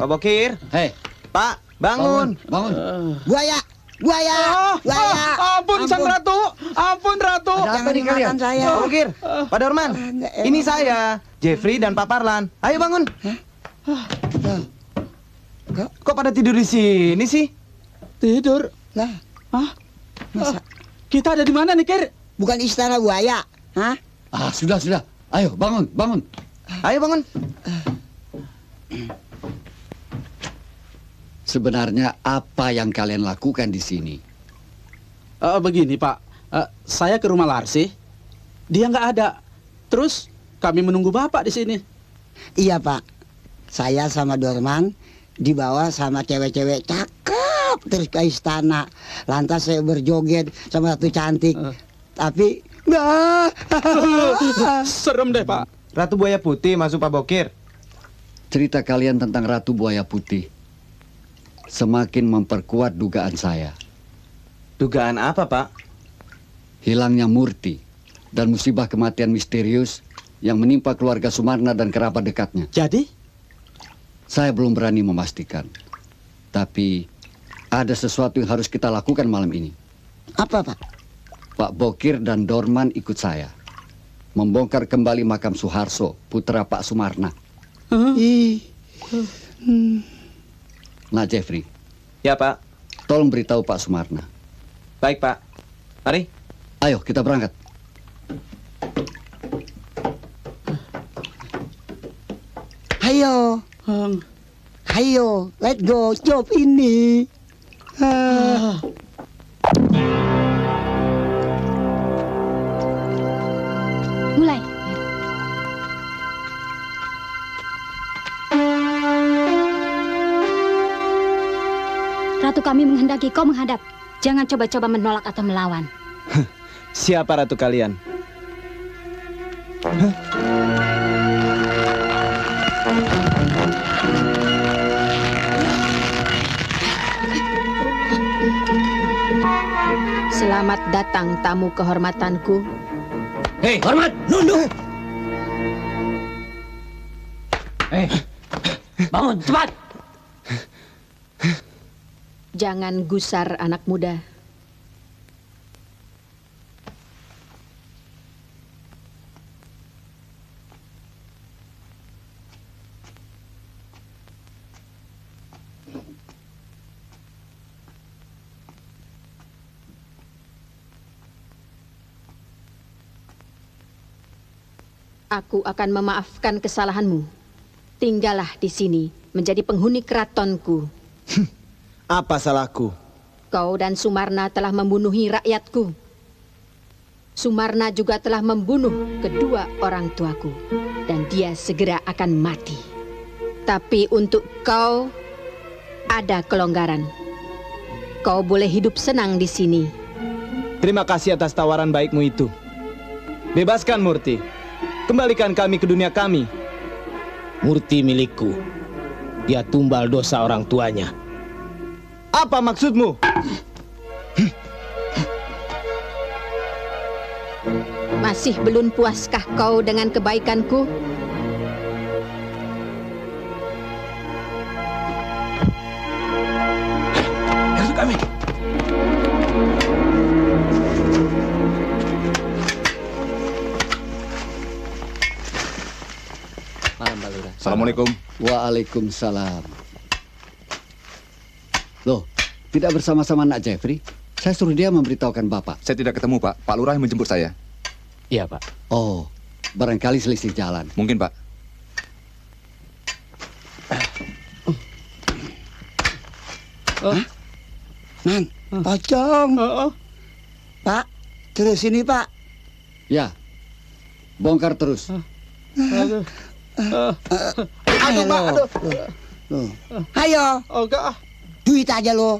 S4: Pak Bokir.
S10: Hei.
S4: Pak, bangun.
S10: Bangun.
S11: Buaya. Buaya. Buaya.
S4: Ampun, Sang Ratu. Ampun, Ratu.
S11: Ada apa nih kalian?
S4: Pak Bokir, Pak Dorman. Ini saya, Jeffrey dan Pak Parlan. Ayo bangun. Kok pada tidur di sini sih?
S11: Tidur? Lah. Hah? Masa?
S12: Kita ada di mana nih, Kir?
S11: Bukan istana buaya. Hah?
S10: Sudah. Ayo, bangun.
S4: Ayo bangun.
S10: sebenarnya apa yang kalian lakukan di sini?
S12: Begini Pak, saya ke rumah Larsi, dia nggak ada. Terus kami menunggu Bapak di sini.
S11: Iya Pak, saya sama Dorman dibawa sama cewek-cewek cakep terus ke istana. Lantas saya berjoget sama satu cantik. Tapi nggak.
S12: Serem deh Pak.
S4: Ratu Buaya Putih masuk Pak Bokir.
S10: Cerita kalian tentang Ratu Buaya Putih semakin memperkuat dugaan saya.
S4: Dugaan apa, Pak?
S10: Hilangnya Murti dan musibah kematian misterius yang menimpa keluarga Sumarna dan kerabat dekatnya.
S12: Jadi?
S10: Saya belum berani memastikan. Tapi ada sesuatu yang harus kita lakukan malam ini.
S11: Apa, Pak?
S10: Pak Bokir dan Dorman ikut saya membongkar kembali makam Suharso, putra Pak Sumarna. Nah, Jeffrey.
S4: Ya, Pak.
S10: Tolong beritahu Pak Sumarna.
S4: Baik, Pak. Mari.
S10: Ayo, kita berangkat.
S11: Hayo. Hayo, let's go. Job ini.
S2: Mulai. Ratu kami menghendaki kau menghadap. Jangan coba-coba menolak atau melawan.
S4: Siapa ratu kalian?
S7: Selamat datang tamu kehormatanku.
S1: Hei, hormat, nunduk. Bangun, cepat.
S7: Jangan gusar anak muda. Aku akan memaafkan kesalahanmu. Tinggallah di sini menjadi penghuni keratonku.
S4: Apa salahku?
S7: Kau dan Sumarna telah membunuhi rakyatku. Sumarna juga telah membunuh kedua orang tuaku. Dan dia segera akan mati. Tapi untuk kau ada kelonggaran. Kau boleh hidup senang di sini.
S4: Terima kasih atas tawaran baikmu itu. Bebaskan Murti. Kembalikan kami ke dunia kami.
S1: Murti milikku. Dia tumbal dosa orang tuanya.
S4: Apa maksudmu?
S7: Masih belum puaskah kau dengan kebaikanku?
S1: Masuk kami.
S10: Malam, Pak Lurah.
S3: Assalamualaikum.
S10: Waalaikumsalam. Loh, tidak bersama-sama Nak Jeffrey? Saya suruh dia memberitahukan Bapak.
S3: Saya tidak ketemu, Pak. Pak Lurah yang menjemput saya.
S1: Iya, Pak.
S10: Oh, barangkali selisih jalan.
S3: Mungkin, Pak.
S11: Man, pocong. Pak, terus ini, Pak.
S10: Ya, bongkar terus.
S11: Aduh, Pak, aduh. Ayo.
S12: Enggak.
S11: Duit aja lo.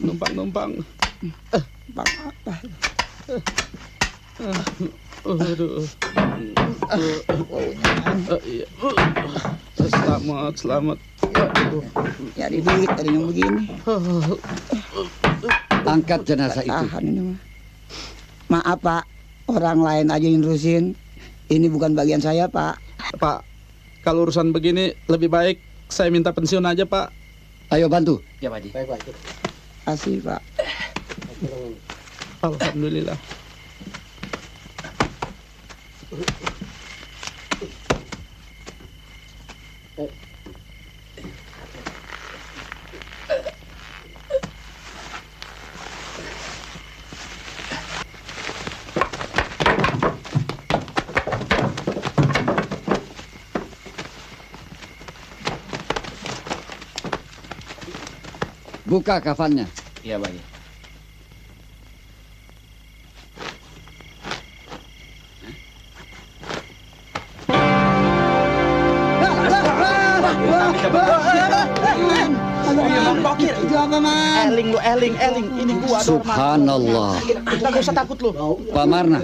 S12: Numpang.
S11: Bang apa?
S12: Aduh. Selamat.
S11: Nyari duit dari yang begini.
S10: Angkat jenazah itu.
S11: Tahan ini mah. Maaf, Pak. Orang lain aja yang nerusin. Ini bukan bagian saya, Pak.
S12: Pak, kalau urusan begini lebih baik saya minta pensiun aja, Pak.
S10: Ayo bantu.
S11: Ya, Pak Haji. Baik, Pak. Kasih, Pak.
S12: Alhamdulillah.
S10: Buka kafannya.
S1: Iya, Bang.
S11: Itu apa, Man?
S12: Eling. Ini gua
S10: Subhanallah.
S12: Kita gak usah takut lu.
S10: Pak Marna,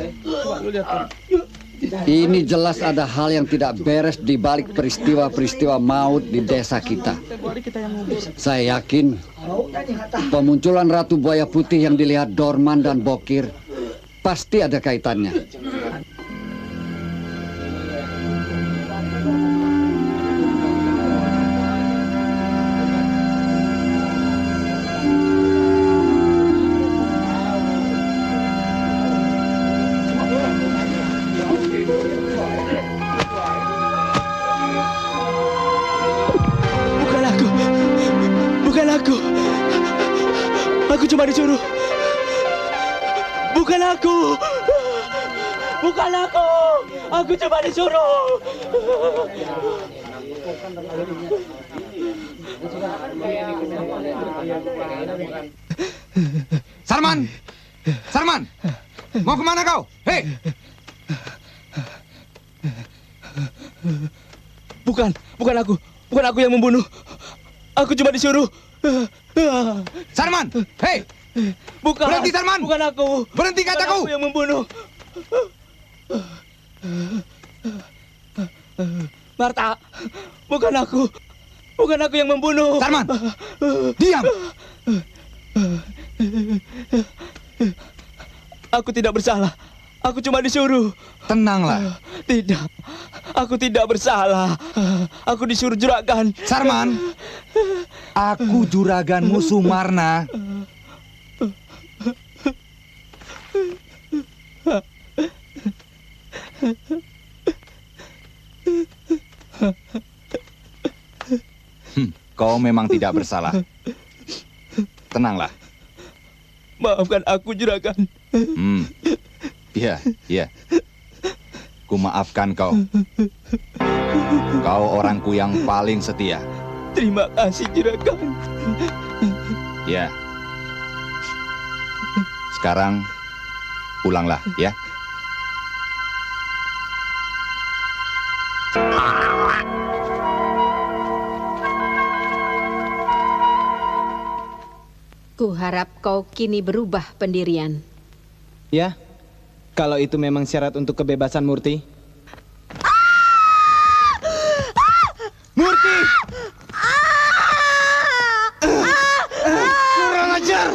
S10: ini jelas ada hal yang tidak beres di balik peristiwa-peristiwa maut di desa kita. Saya yakin pemunculan Ratu Buaya Putih yang dilihat Dorman dan Bokir pasti ada kaitannya.
S16: Aku cuma disuruh. Bukan aku. Aku cuma disuruh.
S3: Sarman! Mau kemana kau? Hei!
S16: Bukan aku yang membunuh. Aku cuma disuruh.
S3: Sarman! Hei!
S16: Bukan.
S3: Berhenti, Sarman!
S16: Bukan aku.
S3: Berhenti, kataku!
S16: Bukan aku yang membunuh. Marta, bukan aku. Bukan aku yang membunuh.
S3: Sarman! Diam!
S16: Aku tidak bersalah. Aku cuma disuruh.
S3: Tenanglah.
S16: Tidak. Aku tidak bersalah. Aku disuruh juragan.
S3: Sarman, aku juraganmu Sumarna. Kau memang tidak bersalah. Tenanglah.
S16: Maafkan aku, juragan.
S3: Iya. Ku maafkan kau. Kau orangku yang paling setia.
S16: Terima kasih, juragan.
S3: Ya. Sekarang pulanglah, ya.
S7: Ku harap kau kini berubah pendirian.
S4: Ya, kalau itu memang syarat untuk kebebasan Murti.
S16: Murti! Kurang ajar!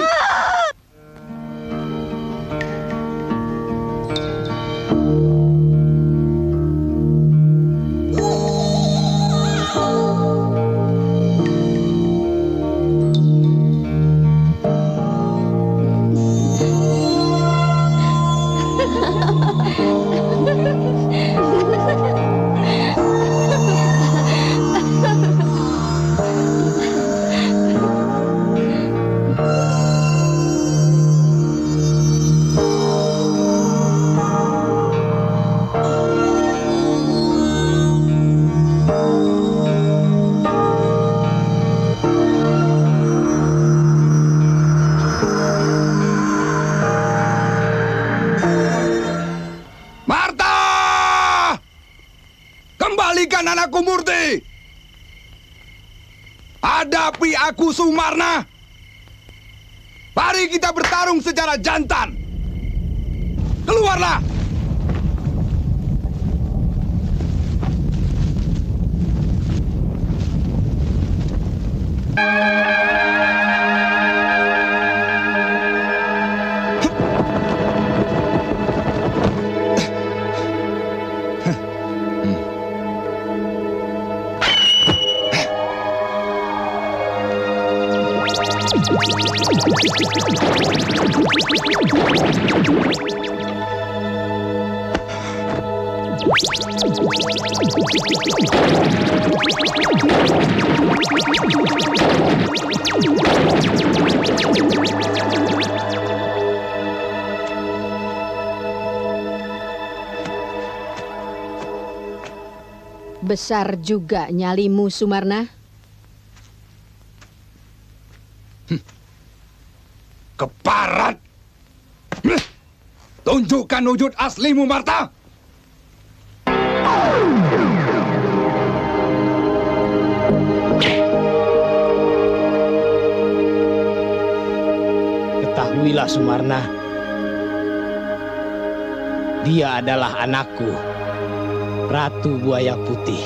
S3: Kembalikan anakku Murti. Hadapi aku Sumarna. Mari kita bertarung secara jantan. Keluarlah.
S7: Besar juga nyalimu, Sumarna.
S3: Keparat! Tunjukkan wujud aslimu, Marta!
S1: Ketahuilah, Sumarna. Dia adalah anakku, Ratu Buaya Putih.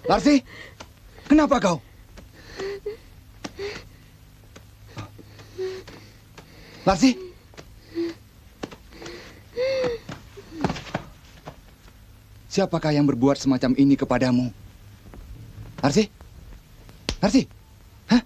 S3: Larsi, kenapa kau? Larsi? Siapakah yang berbuat semacam ini kepadamu? Larsi? Larsi? Hah?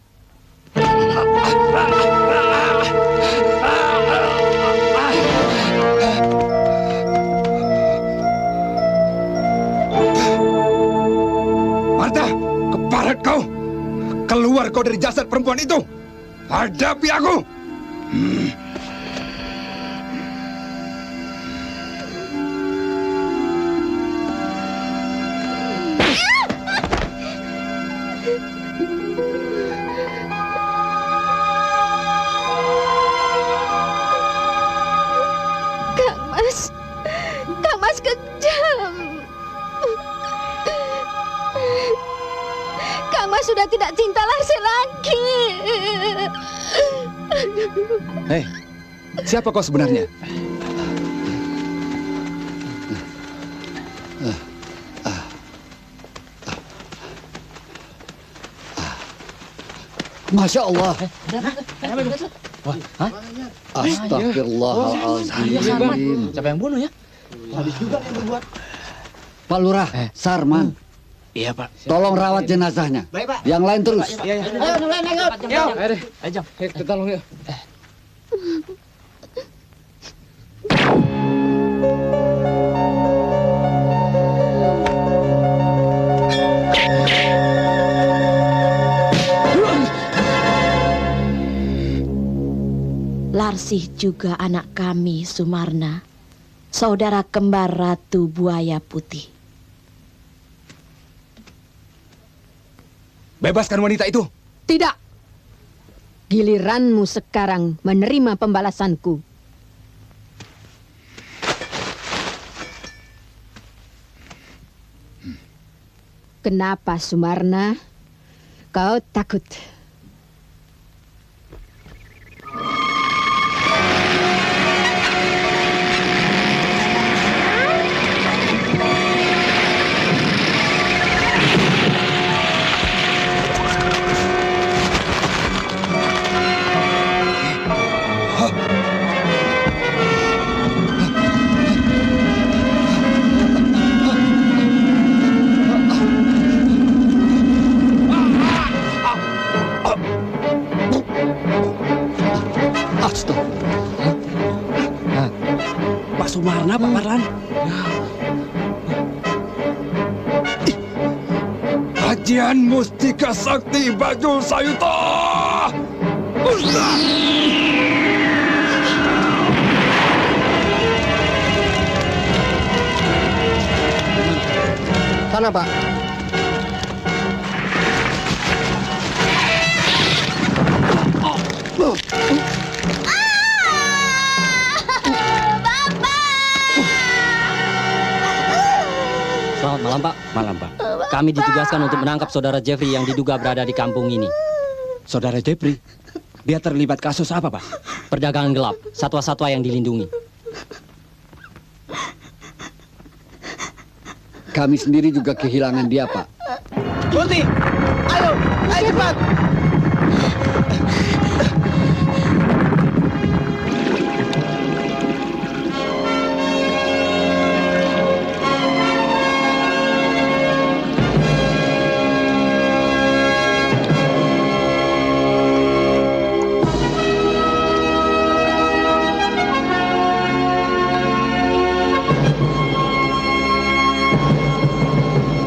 S3: Marta, keparat kau! Keluar kau dari jasad perempuan itu! Hadapi aku!
S7: Kang Mas kejam. Kang Mas sudah tidak cinta Larsi lagi.
S3: Hei, siapa kau sebenarnya?
S10: Masya Allah. Astagfirullahaladzim.
S16: Siapa yang bunuh ya? Habis juga yang berbuat.
S10: Pak Lurah, Sarman.
S16: Iya, Pak.
S10: Tolong rawat jenazahnya.
S16: Baik, Pak.
S10: Yang lain terus.
S16: Iya, iya. Ayo, yang lain ikut. Ayo. Ayo, kita tolong yuk.
S17: Larsih juga anak kami, Sumarna, saudara kembar Ratu Buaya Putih.
S3: Bebaskan wanita itu.
S7: Tidak. Giliranmu sekarang menerima pembalasanku. Kenapa, Sumarna? Kau takut?
S12: Pak Sumarna, Pak Parlan.
S3: Kajian Mustika Sakti Bajul Sayuta!
S6: sana, Pak.
S15: Selamat malam, Pak.
S13: Malam, Pak.
S15: Kami ditugaskan untuk menangkap saudara Jeffrey yang diduga berada di kampung ini.
S13: Saudara Jeffrey? Dia terlibat kasus apa, Pak?
S15: Perdagangan gelap, satwa-satwa yang dilindungi.
S10: Kami sendiri juga kehilangan dia, Pak.
S16: Putih, ayo cepat.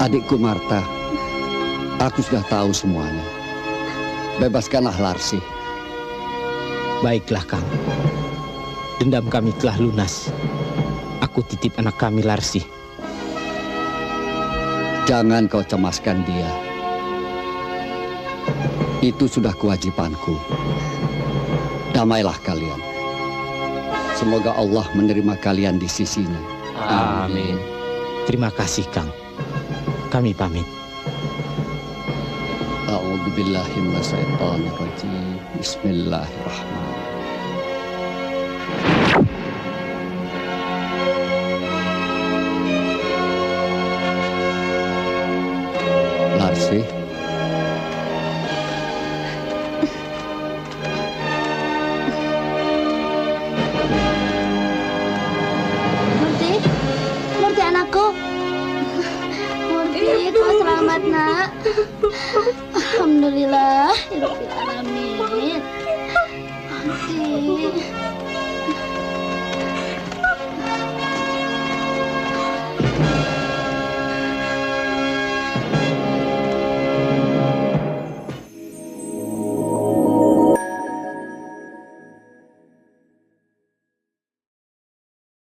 S10: Adikku Marta, aku sudah tahu semuanya. Bebaskanlah Larsi.
S1: Baiklah, Kang. Dendam kami telah lunas. Aku titip anak kami Larsi.
S10: Jangan kau cemaskan dia. Itu sudah kewajibanku. Damailah kalian. Semoga Allah menerima kalian di sisinya.
S1: Amin. Terima kasih, Kang. Kami pamit.
S10: A'udzubillahi minasyaitonirrajim. Bismillahirrahmanirrahim. Larsi.
S8: Murti anakku. Kau selamat, nak. Alhamdulillah, Rabbil alamin. Murti.